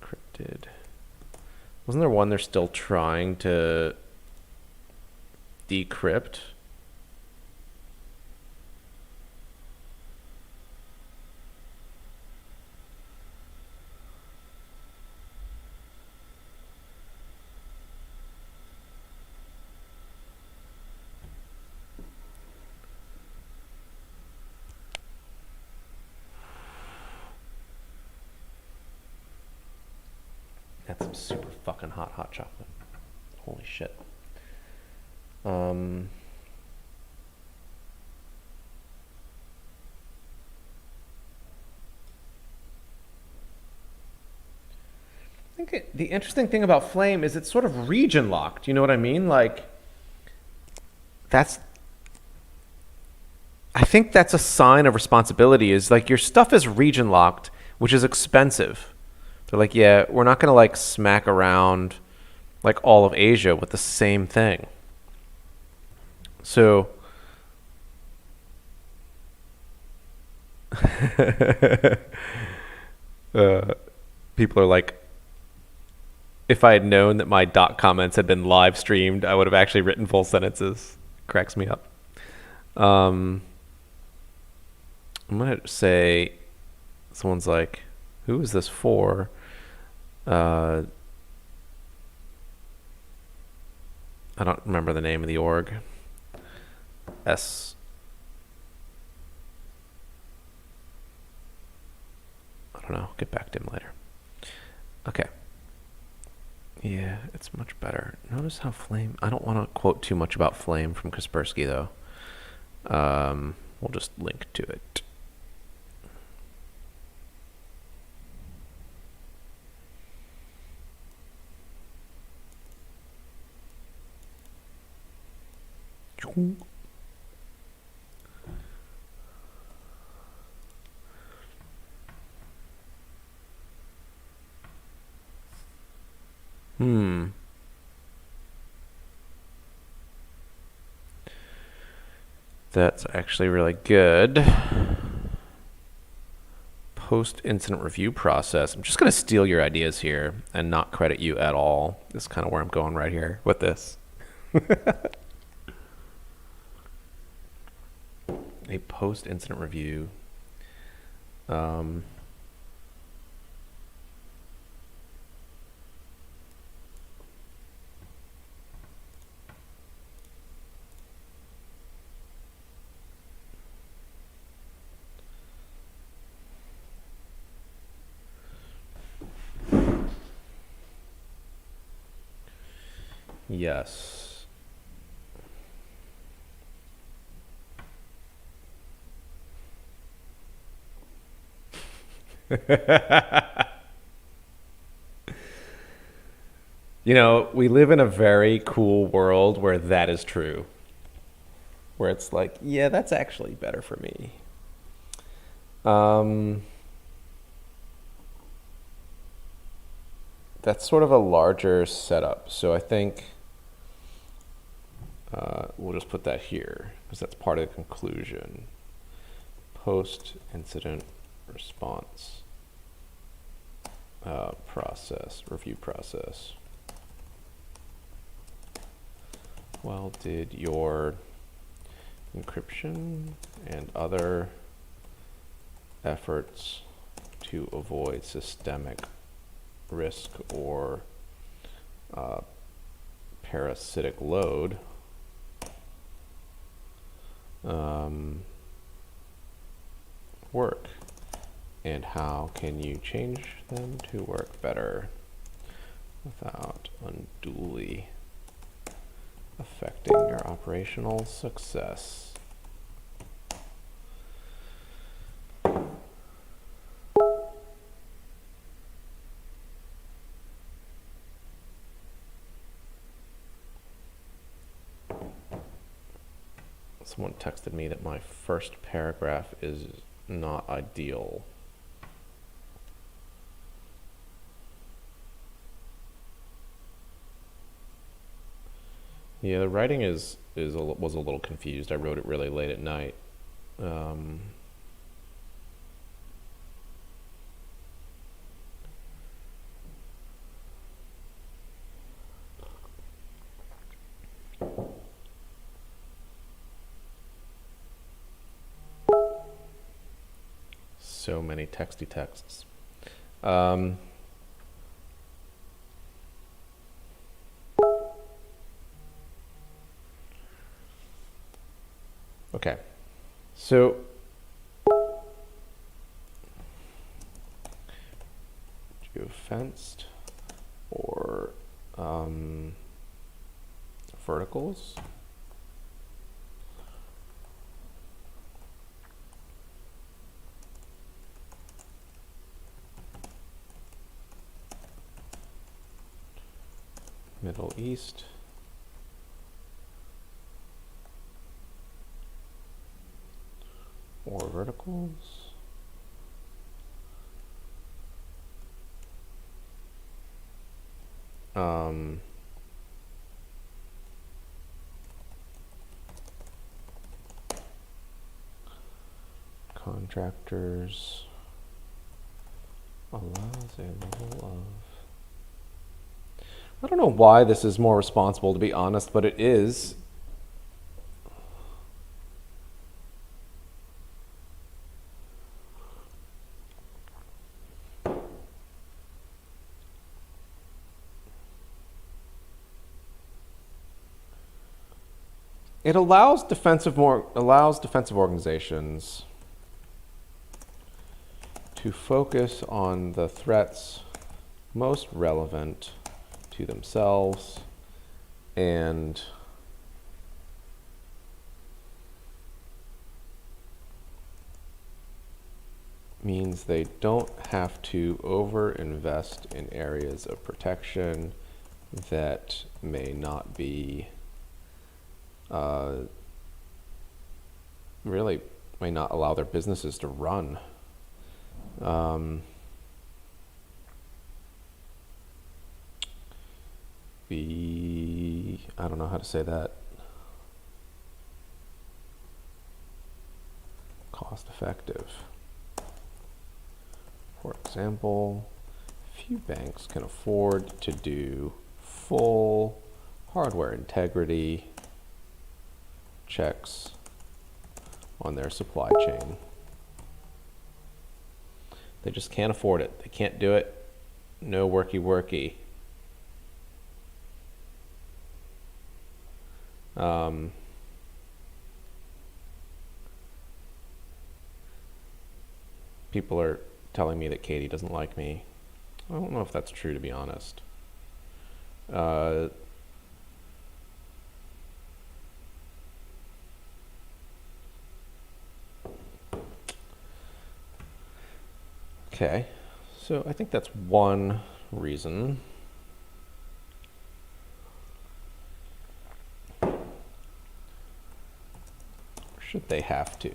S1: encrypted. Wasn't there one they're still trying to decrypt? That's some super fucking hot chocolate. Holy shit. I think the interesting thing about Flame is it's sort of region locked. You know what I mean? Like, I think that's a sign of responsibility, is like your stuff is region locked, which is expensive. They're like, yeah, we're not going to like smack around like all of Asia with the same thing. So people are like, if I had known that my dot comments had been live streamed, I would have actually written full sentences. Cracks me up. I'm going to say, someone's like, who is this for? I don't remember the name of the org. I don't know. Get back to him later. Okay. Yeah, it's much better. Notice how Flame... I don't want to quote too much about Flame from Kaspersky, though. We'll just link to it. Hmm. That's actually really good. Post-incident review process. I'm just going to steal your ideas here and not credit you at all. This is kind of where I'm going right here with this. A post-incident review. Yes. You know, we live in a very cool world where that is true. Where it's like, yeah, that's actually better for me. Um, that's sort of a larger setup. So I think we'll just put that here because that's part of the conclusion. Post-incident response process, review process. Well, did your encryption and other efforts to avoid systemic risk or parasitic load work, and how can you change them to work better without unduly affecting your operational success? Someone texted me that my first paragraph is not ideal. Yeah, the writing was a little confused. I wrote it really late at night. Um, so many texty texts. Um, okay, so geofenced or verticals. Middle East. Or verticals. Contractors allows a level of... I don't know why this is more responsible, to be honest, but it is. It allows defensive organizations to focus on the threats most relevant to themselves and means they don't have to over-invest in areas of protection that may not be really may not allow their businesses to run. Be, I don't know how to say that. Cost effective. For example, few banks can afford to do full hardware integrity checks on their supply chain. They just can't afford it. They can't do it. No worky worky. People are telling me that Katie doesn't like me. I don't know if that's true, to be honest. Okay, so I think that's one reason. Should they have to?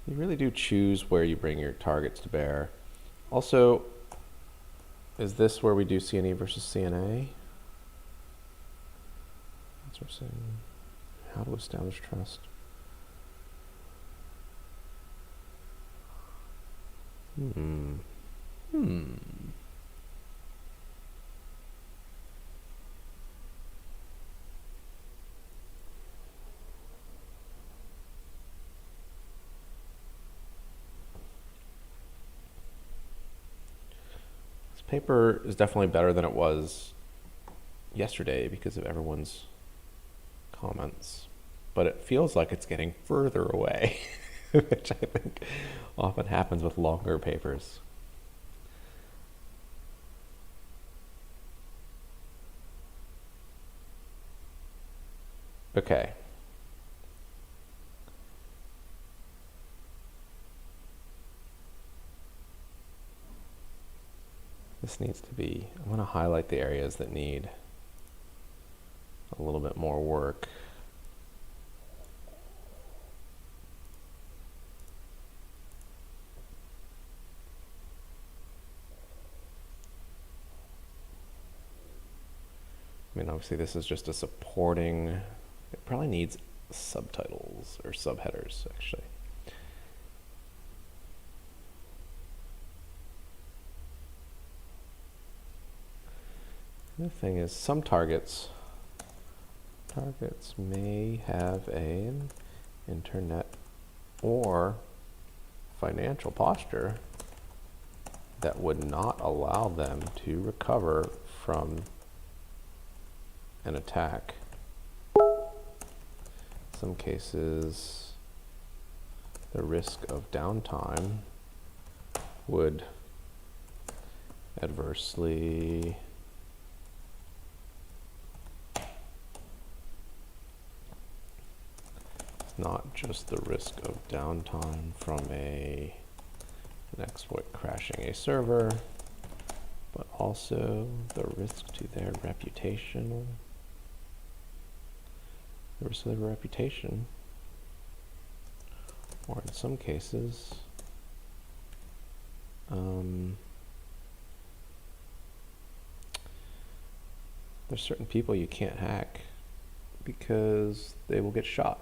S1: You really do choose where you bring your targets to bear. Also, is this where we do CNE versus CNA? That's what we're saying. How to establish trust. Paper is definitely better than it was yesterday because of everyone's comments, but it feels like it's getting further away, which I think often happens with longer papers. Okay. This needs to be, I'm going to highlight the areas that need a little bit more work. I mean, obviously this is just a supporting, it probably needs subtitles or subheaders, actually. The thing is, some targets may have an internet or financial posture that would not allow them to recover from an attack. In some cases, the risk of downtime would adversely not just the risk of downtime from an exploit crashing a server, but also the risk to their reputation. The risk of their reputation, or in some cases, there's certain people you can't hack because they will get shot.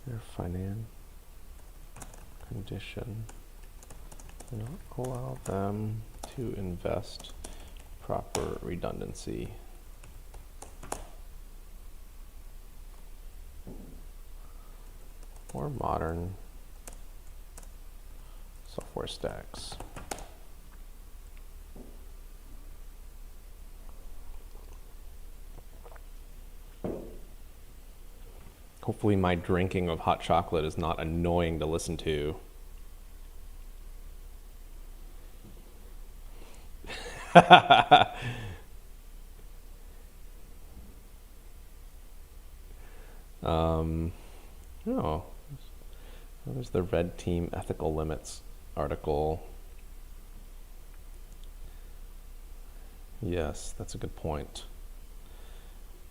S1: Their finance condition do not allow them to invest proper redundancy. Or modern software stacks. Hopefully my drinking of hot chocolate is not annoying to listen to. Oh, there's the Red Team Ethical Limits article. Yes, that's a good point.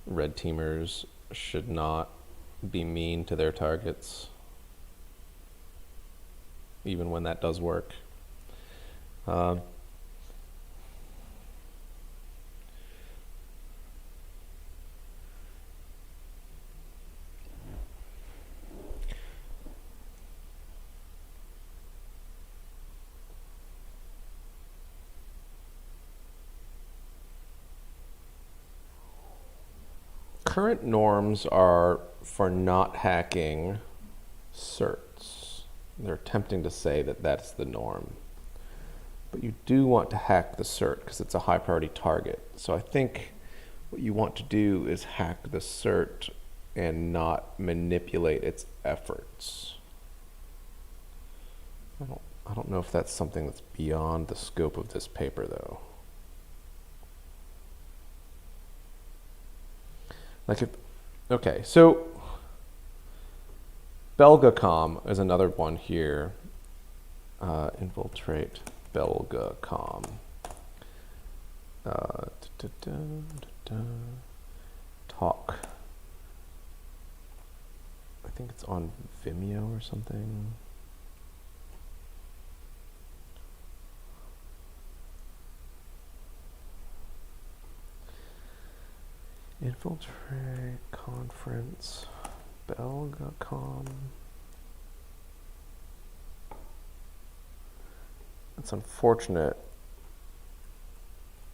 S1: Red teamers should not be mean to their targets, even when that does work. Current norms are for not hacking certs. They're attempting to say that that's the norm. But you do want to hack the cert because it's a high priority target. So I think what you want to do is hack the cert and not manipulate its efforts. I don't know if that's something that's beyond the scope of this paper, though. Okay, so Belgacom is another one here. Infiltrate Belgacom. Talk. I think it's on Vimeo or something. Infiltrate conference, Belgacom. It's unfortunate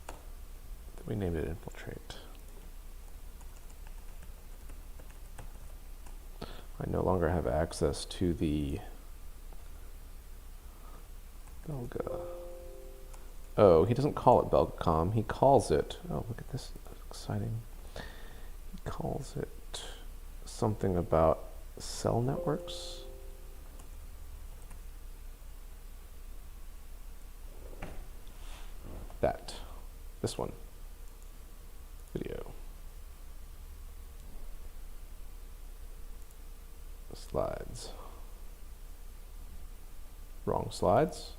S1: that we named it Infiltrate. I no longer have access to the Belga. Oh, he doesn't call it Belgacom. He calls it, oh, look at this, that's exciting. He calls it something about cell networks. This one, video. Slides. Wrong slides.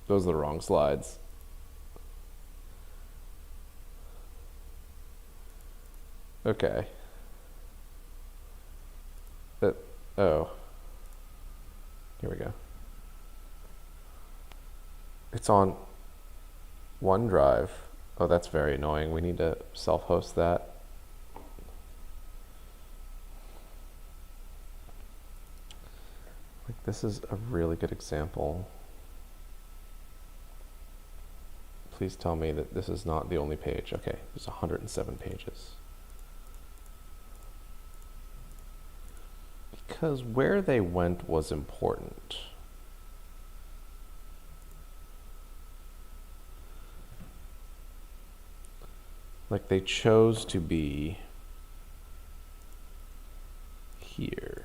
S1: Those are the wrong slides. Okay. Oh. Here we go. It's on OneDrive. Oh, that's very annoying. We need to self-host that. Like, this is a really good example. Please tell me that this is not the only page. Okay, there's 107 pages. Because where they went was important. Like, they chose to be here.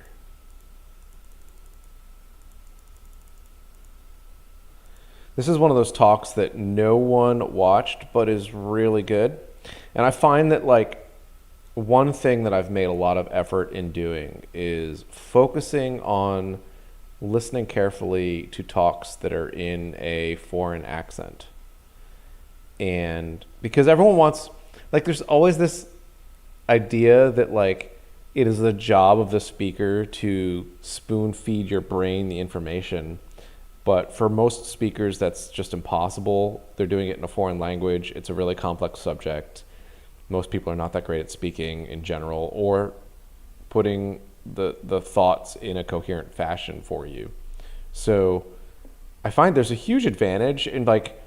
S1: This is one of those talks that no one watched, but is really good. And I find that, like, one thing that I've made a lot of effort in doing is focusing on listening carefully to talks that are in a foreign accent. And because everyone wants, like, there's always this idea that, like, it is the job of the speaker to spoon feed your brain the information. But for most speakers, that's just impossible. They're doing it in a foreign language. It's a really complex subject. Most people are not that great at speaking in general or putting the thoughts in a coherent fashion for you. So I find there's a huge advantage in, like,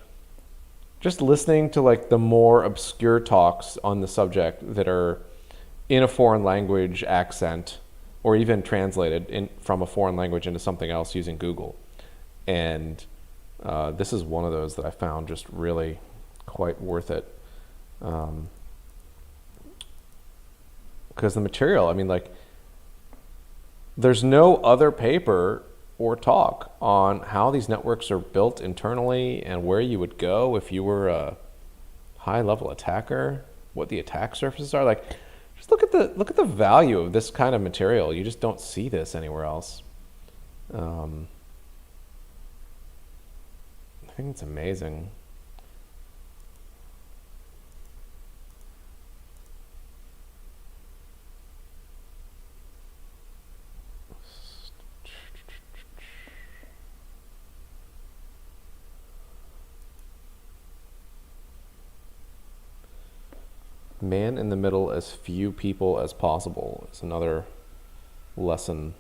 S1: just listening to, like, the more obscure talks on the subject that are in a foreign language accent or even translated from a foreign language into something else using Google. And this is one of those that I found just really quite worth it. because the material, I mean, like, there's no other paper or talk on how these networks are built internally and where you would go if you were a high-level attacker, what the attack surfaces are. Like, just look at the value of this kind of material. You just don't see this anywhere else. I think it's amazing. Man in the middle, as few people as possible is another lesson.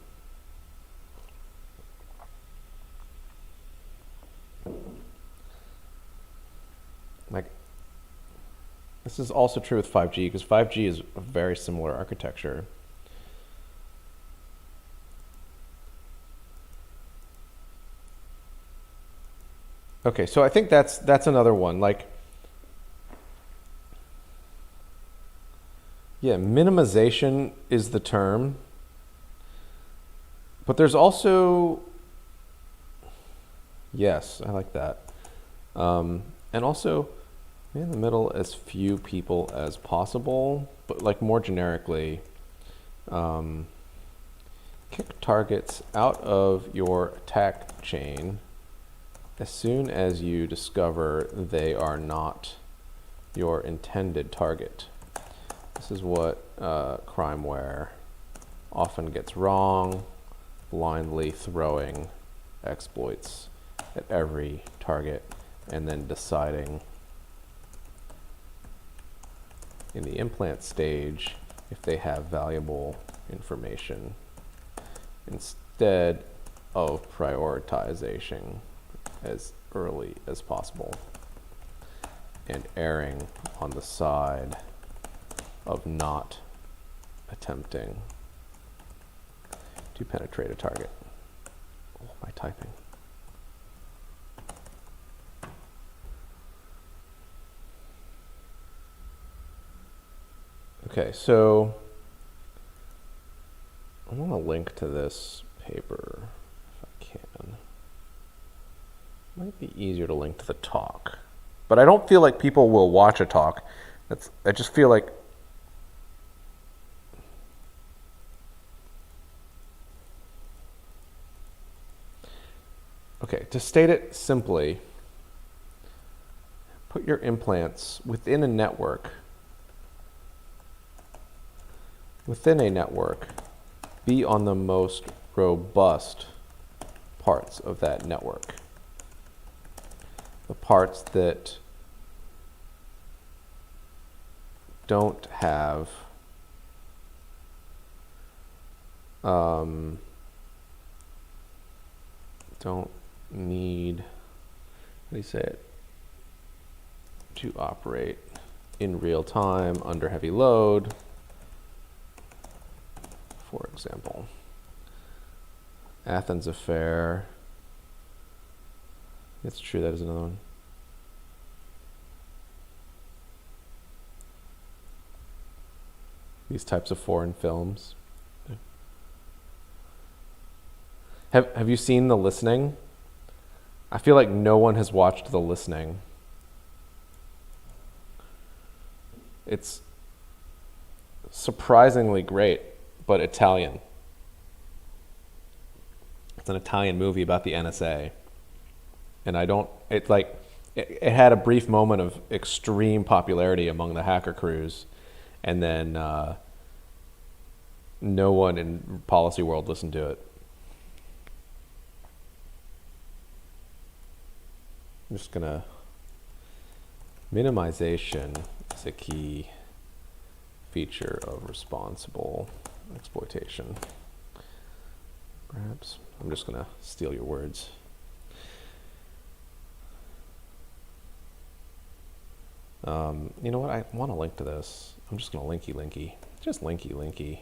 S1: Like, this is also true with 5G, because 5G is a very similar architecture. Okay, so I think that's another one. Like, yeah, minimization is the term, but there's also, yes, I like that. And also, man in the middle, as few people as possible, but like more generically, kick targets out of your attack chain as soon as you discover they are not your intended target. This is what crimeware often gets wrong, blindly throwing exploits at every target and then deciding in the implant stage if they have valuable information instead of prioritization as early as possible and erring on the side of not attempting to penetrate a target. Oh, my typing. Okay, so I want to link to this paper if I can. Might be easier to link to the talk, but I don't feel like people will watch a talk. I just feel like okay, to state it simply, put your implants within a network. Within a network, be on the most robust parts of that network. The parts that don't have don't need, how do you say it, to operate in real time under heavy load, for example. Athens Affair. It's true, that is another one. These types of foreign films. Have you seen The Listening? I feel like no one has watched The Listening. It's surprisingly great, but Italian. It's an Italian movie about the NSA. And it had a brief moment of extreme popularity among the hacker crews, and then no one in policy world listened to it. I'm just gonna, minimization is a key feature of responsible exploitation. Perhaps, I'm just gonna steal your words. You know what? I want to link to this. I'm just going to linky. Just linky.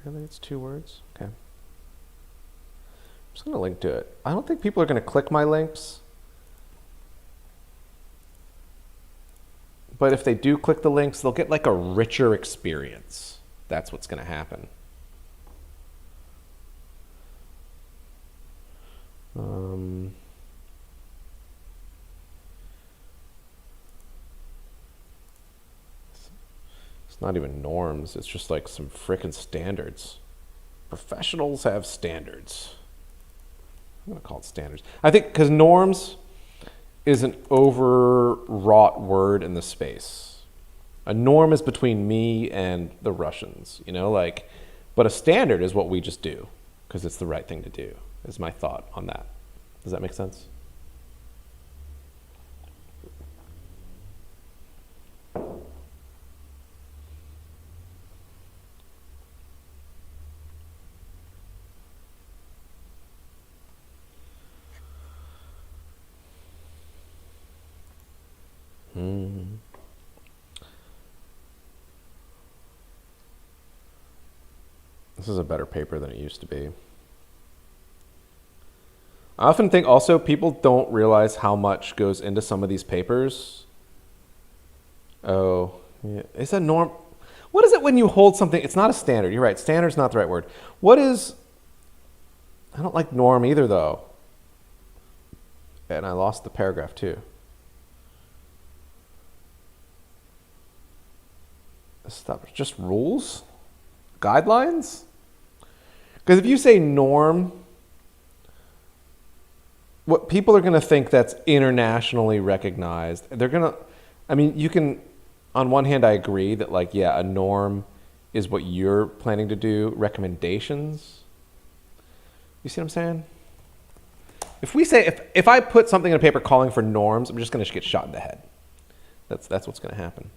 S1: Really? It's 2 words? Okay. I'm just going to link to it. I don't think people are going to click my links. But if they do click the links, they'll get like a richer experience. That's what's going to happen. It's not even norms. It's just like some frickin' standards. Professionals have standards. I'm going to call it standards. I think because norms is an overwrought word in the space. A norm is between me and the Russians, you know, like, but a standard is what we just do because it's the right thing to do, is my thought on that. Does that make sense? This is a better paper than it used to be. I often think also people don't realize how much goes into some of these papers. Oh, yeah. Is a norm? What is it when you hold something? It's not a standard. You're right. Standard's not the right word. What is? I don't like norm either, though. And I lost the paragraph too. Stop. Just rules? Guidelines? Because if you say norm, what people are going to think that's internationally recognized. They're going to, I mean, you can, on one hand, I agree that like, yeah, a norm is what you're planning to do. Recommendations. You see what I'm saying? If we say, if I put something in a paper calling for norms, I'm just going to get shot in the head. That's what's going to happen.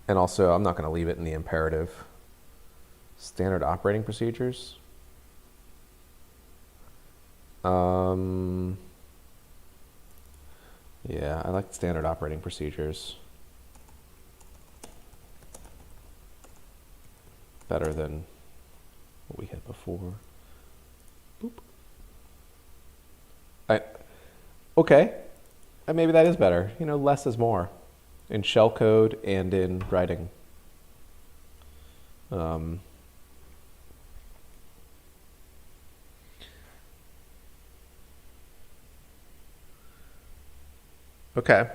S1: And also, I'm not going to leave it in the imperative. Standard operating procedures. Yeah, I like standard operating procedures. Better than what we had before. Boop. Okay, maybe that is better. You know, less is more in shell code and in writing. Okay.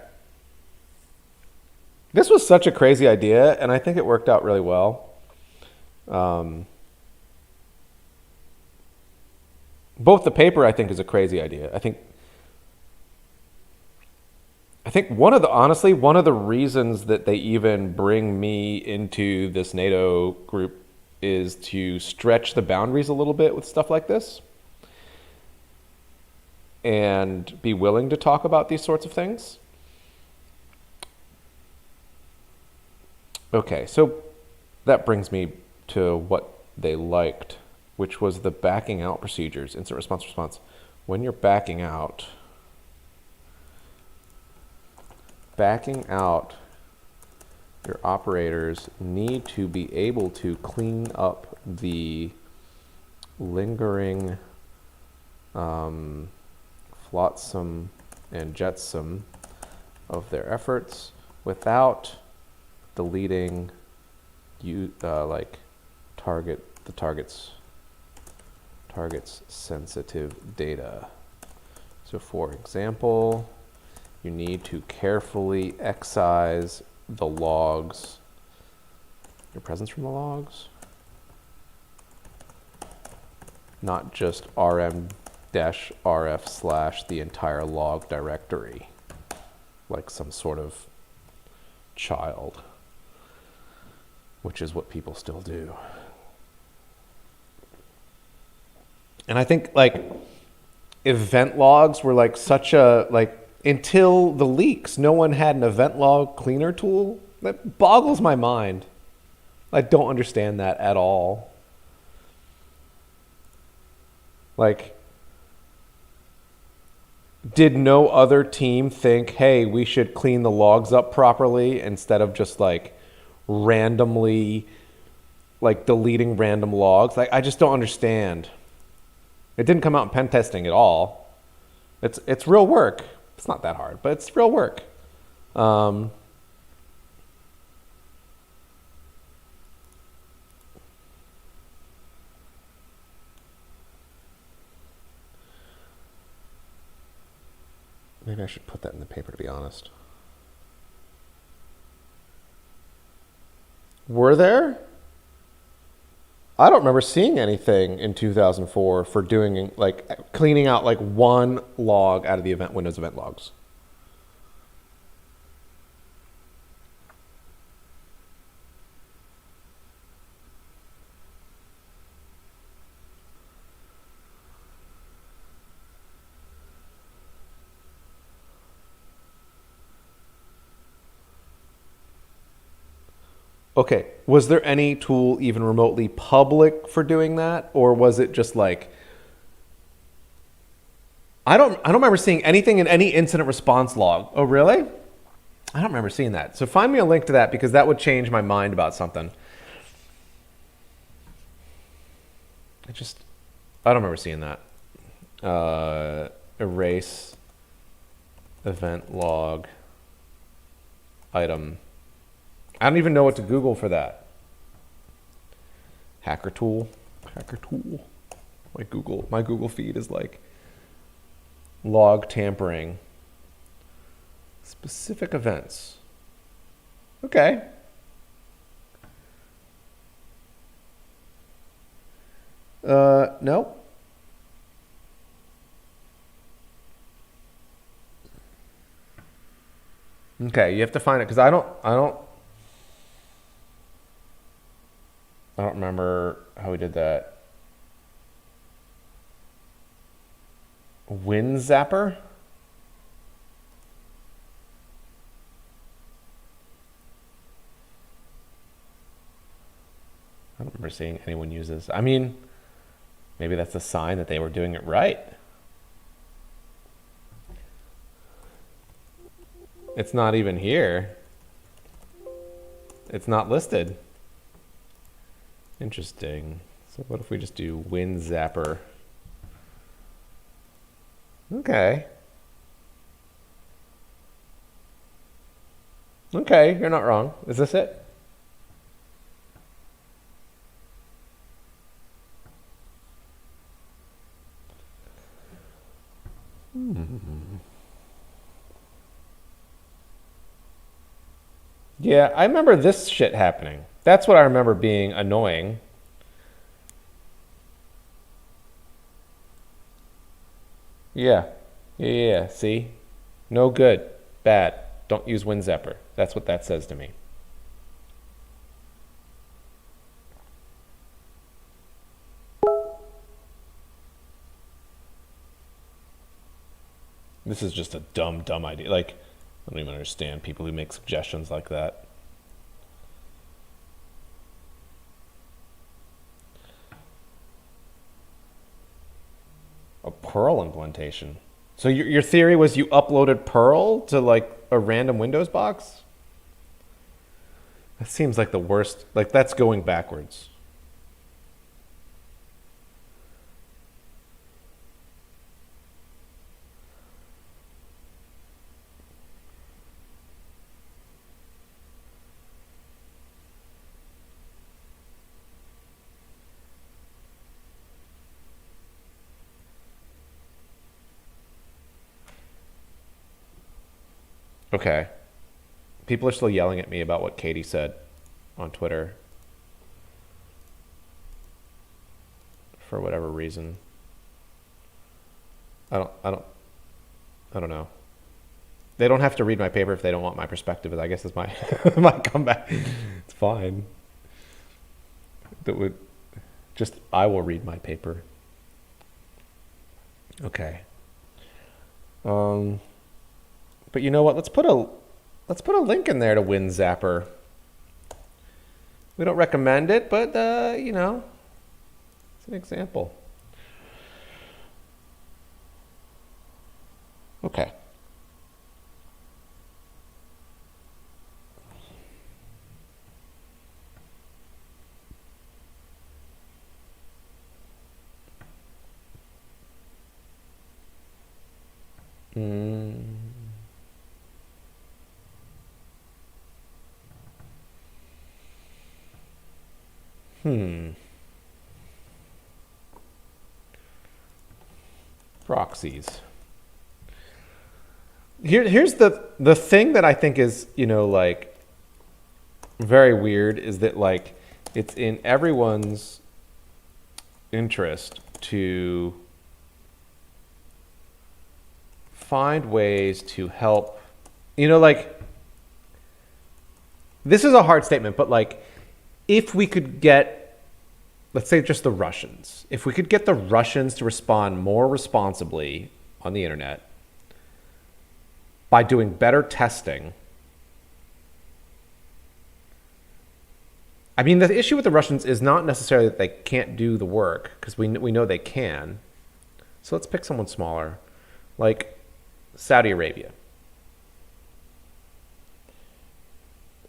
S1: This was such a crazy idea, and I think it worked out really well. Both the paper, I think, is a crazy idea. I think one of the reasons that they even bring me into this NATO group is to stretch the boundaries a little bit with stuff like this and be willing to talk about these sorts of things. Okay, so that brings me to what they liked, which was the backing out procedures, instant response. When you're backing out, your operators need to be able to clean up the lingering flotsam and jetsam of their efforts without deleting the target's sensitive data. So for example, you need to carefully excise the logs, your presence from the logs, not just rm-rf / the entire log directory, like some sort of child, which is what people still do. And I think like event logs were like such a, like, until the leaks, no one had an event log cleaner tool. That boggles my mind. I don't understand that at all. Like, Did no other team think, hey, we should clean the logs up properly instead of just like randomly like deleting random logs? Like I just don't understand. It didn't come out in pen testing at all. It's real work. It's not that hard, but it's real work. Maybe I should put that in the paper, to be honest. Were there? I don't remember seeing anything in 2004 for doing like cleaning out like one log out of the event Windows event logs. Okay, was there any tool even remotely public for doing that, or was it just like I don't remember seeing anything in any incident response log. Oh, really? I don't remember seeing that. So find me a link to that because that would change my mind about something. I don't remember seeing that. Erase event log item. I don't even know what to Google for that. Hacker tool. My Google feed is like log tampering. Specific events. Okay. No. Okay, you have to find it because I don't remember how we did that. Wind Zapper? I don't remember seeing anyone use this. I mean, maybe that's a sign that they were doing it right. It's not even here. It's not listed. Interesting. So what if we just do Wind Zapper? Okay. Okay, you're not wrong. Is this it? Yeah, I remember this shit happening. That's what I remember being annoying. Yeah. Yeah. See? No good. Bad. Don't use WinZapper. That's what that says to me. This is just a dumb idea. Like, I don't even understand people who make suggestions like that. A Perl implementation. So your theory was you uploaded Perl to like a random Windows box? That seems like the worst. Like that's going backwards. Okay. People are still yelling at me about what Katie said on Twitter for whatever reason. I don't know. They don't have to read my paper if they don't want my perspective. I guess is my my comeback. It's fine. That would just I will read my paper. Okay. But you know what? Let's put a link in there to Wind Zapper. We don't recommend it, but you know, it's an example. Okay. Mm, hmm. Proxies. Here's the thing that I think is, like very weird is that like it's in everyone's interest to find ways to help, like this is a hard statement, but like if we could get, let's say just the Russians, if we could get the Russians to respond more responsibly on the internet by doing better testing. I mean, the issue with the Russians is not necessarily that they can't do the work, because we know they can. So let's pick someone smaller, like Saudi Arabia.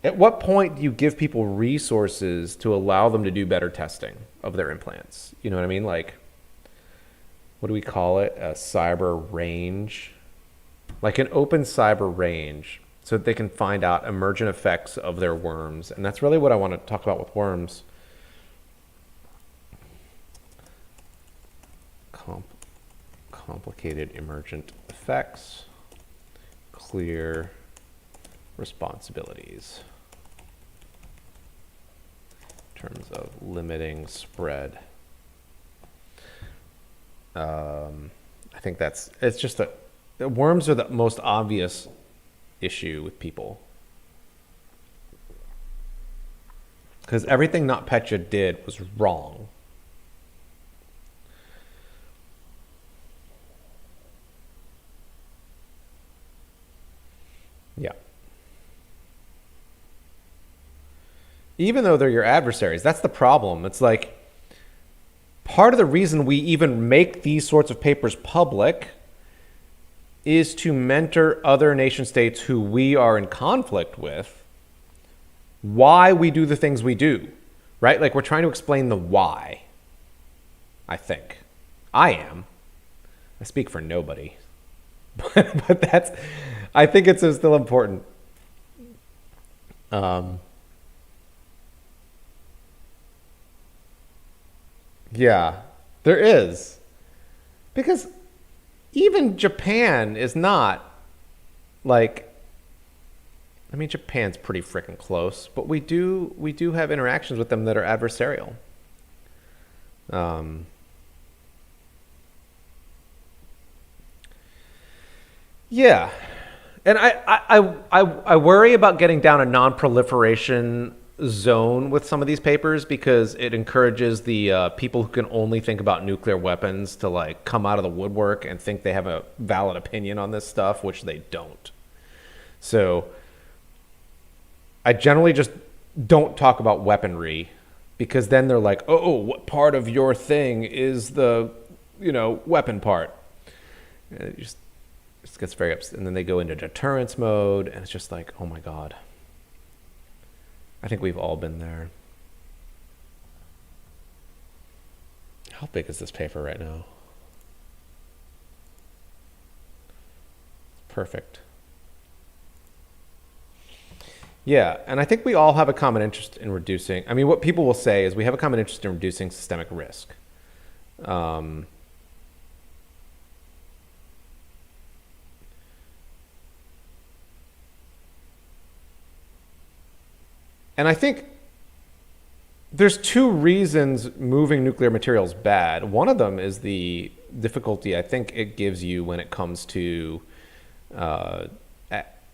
S1: At what point do you give people resources to allow them to do better testing of their implants? You know what I mean? Like, what do we call it? A cyber range? Like an open cyber range so that they can find out emergent effects of their worms. And that's really what I want to talk about with worms. Complicated emergent effects, clear responsibilities in terms of limiting spread. I think it's just worms are the most obvious issue with people. Because everything NotPetya did was wrong. Yeah. Even though they're your adversaries, that's the problem. It's like part of the reason we even make these sorts of papers public is to mentor other nation states who we are in conflict with why we do the things we do, right? Like we're trying to explain the why, I think. I am. I speak for nobody. But I think it's still important. Yeah, there is. Because even Japan is not like, I mean, Japan's pretty freaking close, but we do have interactions with them that are adversarial. Um, yeah, and I worry about getting down a non-proliferation zone with some of these papers because it encourages the people who can only think about nuclear weapons to like come out of the woodwork and think they have a valid opinion on this stuff, which they don't. So I generally just don't talk about weaponry because then they're like, oh, what part of your thing is the, weapon part? And it just gets very upset. And then they go into deterrence mode and it's just like, oh my God. I think we've all been there. How big is this paper right now? Perfect. Yeah, and I think we all have a common interest in reducing. I mean, what people will say is we have a common interest in reducing systemic risk. Um, and I think there's two reasons moving nuclear material is bad. One of them is the difficulty I think it gives you when it comes to uh,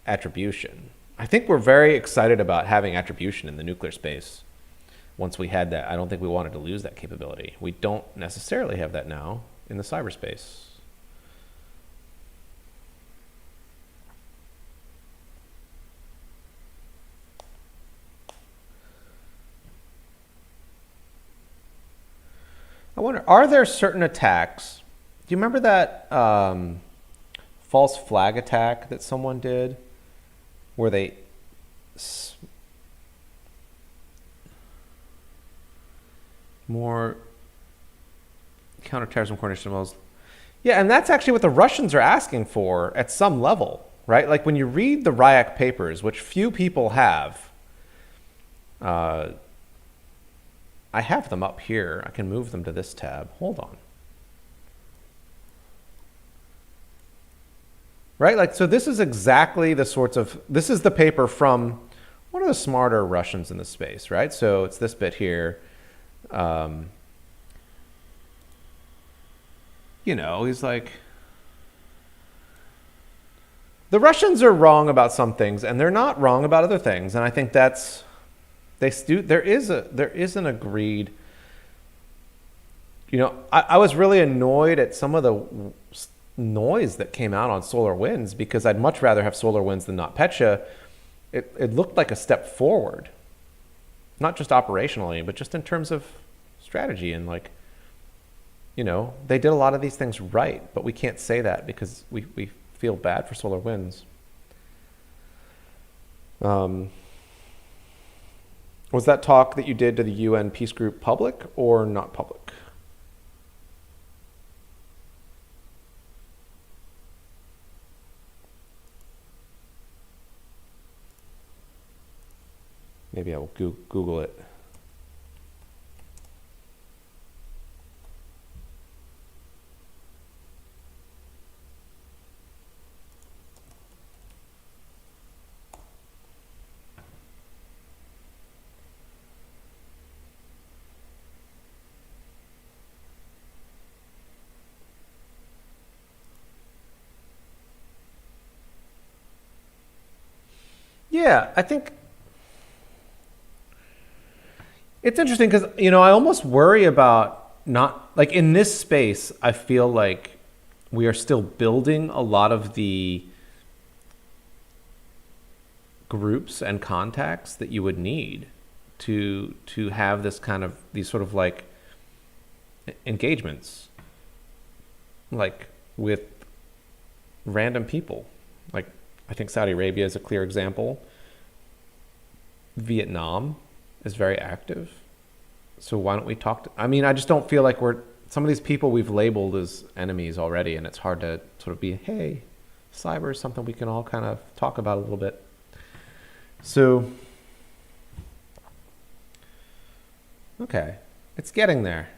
S1: attribution. I think we're very excited about having attribution in the nuclear space. Once we had that, I don't think we wanted to lose that capability. We don't necessarily have that now in the cyberspace. I wonder, are there certain attacks? Do you remember that false flag attack that someone did where they more counterterrorism coordination wells. Yeah, and that's actually what the Russians are asking for at some level, right? Like when you read the Ryak papers, which few people have, I have them up here. I can move them to this tab. Hold on. Right? Like, so this is exactly the sorts of, this is the paper from one of the smarter Russians in the space, right? So it's this bit here. You know, he's like, the Russians are wrong about some things and they're not wrong about other things. And I think that's, there is an agreed, you know, I was really annoyed at some of the noise that came out on SolarWinds because I'd much rather have SolarWinds than NotPetya. It looked like a step forward, not just operationally, but just in terms of strategy and like, you know, they did a lot of these things right, but we can't say that because we feel bad for SolarWinds. Was that talk that you did to the UN Peace Group public or not public? Maybe I will Google it. Yeah, I think it's interesting because, you know, I almost worry about not, like in this space, I feel like we are still building a lot of the groups and contacts that you would need to have this kind of, these sort of like engagements, like with random people. Like I think Saudi Arabia is a clear example. Vietnam is very active. So why don't we talk to, I mean, I just don't feel like some of these people we've labeled as enemies already, and it's hard to sort of be, hey, cyber is something we can all kind of talk about a little bit. So, okay, it's getting there.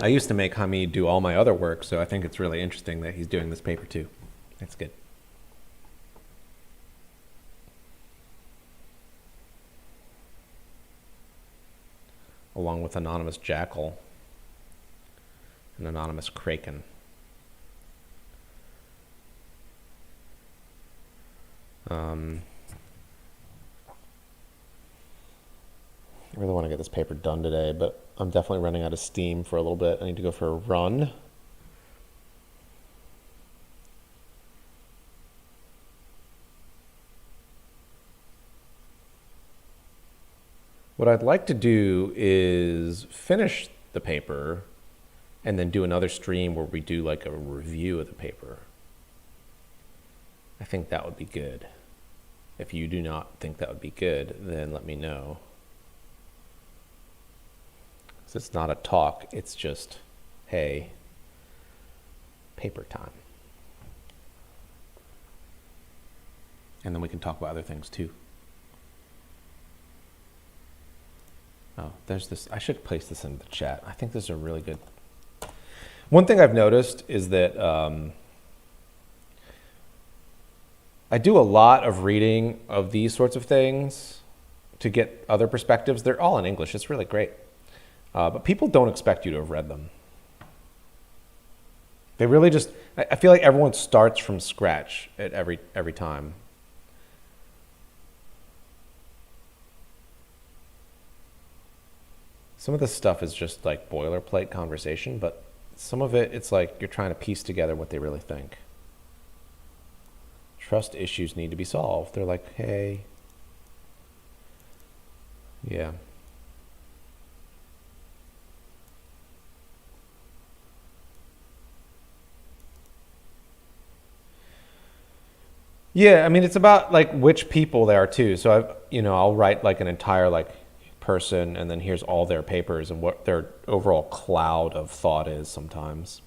S1: I used to make Hamid do all my other work, so I think it's really interesting that he's doing this paper too. That's good. Along with Anonymous Jackal and Anonymous Kraken. I really want to get this paper done today, but I'm definitely running out of steam for a little bit. I need to go for a run. What I'd like to do is finish the paper and then do another stream where we do like a review of the paper. I think that would be good. If you do not think that would be good, then let me know. So it's not a talk, it's just, hey, paper time. And then we can talk about other things too. Oh, there's this, I should place this in the chat. I think this is a really good. One thing I've noticed is that I do a lot of reading of these sorts of things to get other perspectives. They're all in English, it's really great. But people don't expect you to have read them. They really just, I feel like everyone starts from scratch at every time. Some of this stuff is just like boilerplate conversation, but some of it, it's like you're trying to piece together what they really think. It's Trust issues need to be solved. They're like, hey. Yeah. Yeah, I mean it's about like which people they are too. So I'll write like an entire like person and then here's all their papers and what their overall cloud of thought is sometimes.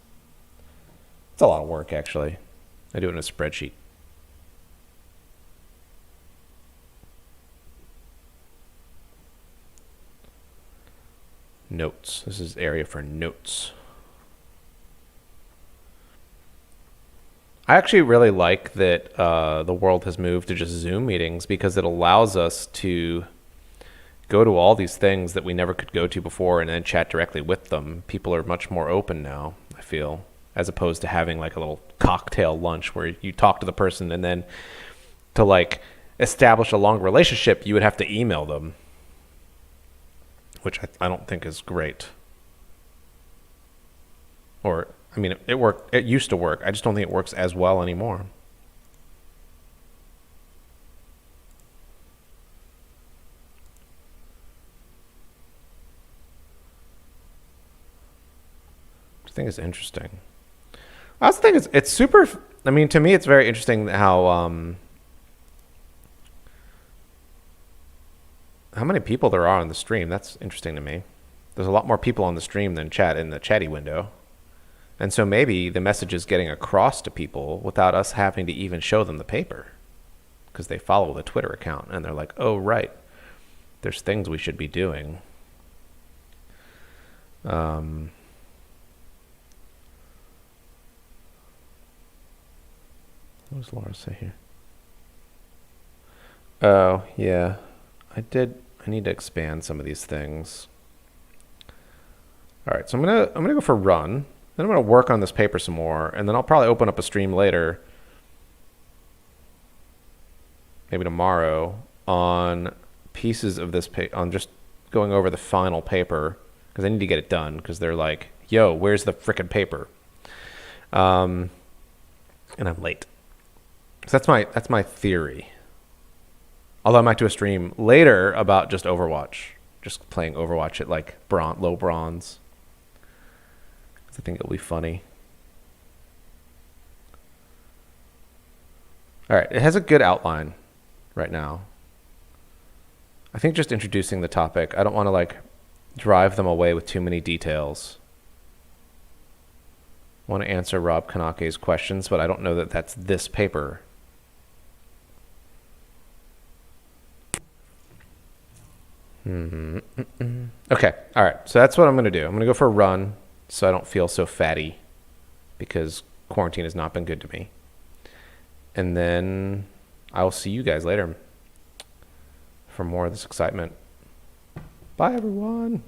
S1: It's a lot of work actually. I do it in a spreadsheet. Notes. This is area for notes. I actually really like that the world has moved to just Zoom meetings because it allows us to go to all these things that we never could go to before and then chat directly with them. People are much more open now, I feel, as opposed to having like a little cocktail lunch where you talk to the person and then to like establish a long relationship, you would have to email them, which I don't think is great. Or, I mean, it worked. It used to work. I just don't think it works as well anymore. I think it's interesting. I also think it's super. I mean, to me, it's very interesting how many people there are on the stream. That's interesting to me. There's a lot more people on the stream than chat in the chatty window. And so maybe the message is getting across to people without us having to even show them the paper because they follow the Twitter account and they're like, oh, right, there's things we should be doing. What does Laura say here? Oh, yeah. I need to expand some of these things. All right, so I'm gonna go for run. Then I'm going to work on this paper some more, and then I'll probably open up a stream later, maybe tomorrow, on pieces of this on just going over the final paper, because I need to get it done, because they're like, yo, where's the frickin' paper? And I'm late. So that's my theory. Although I might do a stream later about just Overwatch, just playing Overwatch at like low bronze. I think it'll be funny. All right, it has a good outline right now. I think just introducing the topic, I don't want to like drive them away with too many details. I want to answer Rob Kanake's questions, but I don't know that that's this paper. Okay, all right, so that's what I'm going to do. I'm going to go for a run so I don't feel so fatty because quarantine has not been good to me. And then I will see you guys later for more of this excitement. Bye, everyone.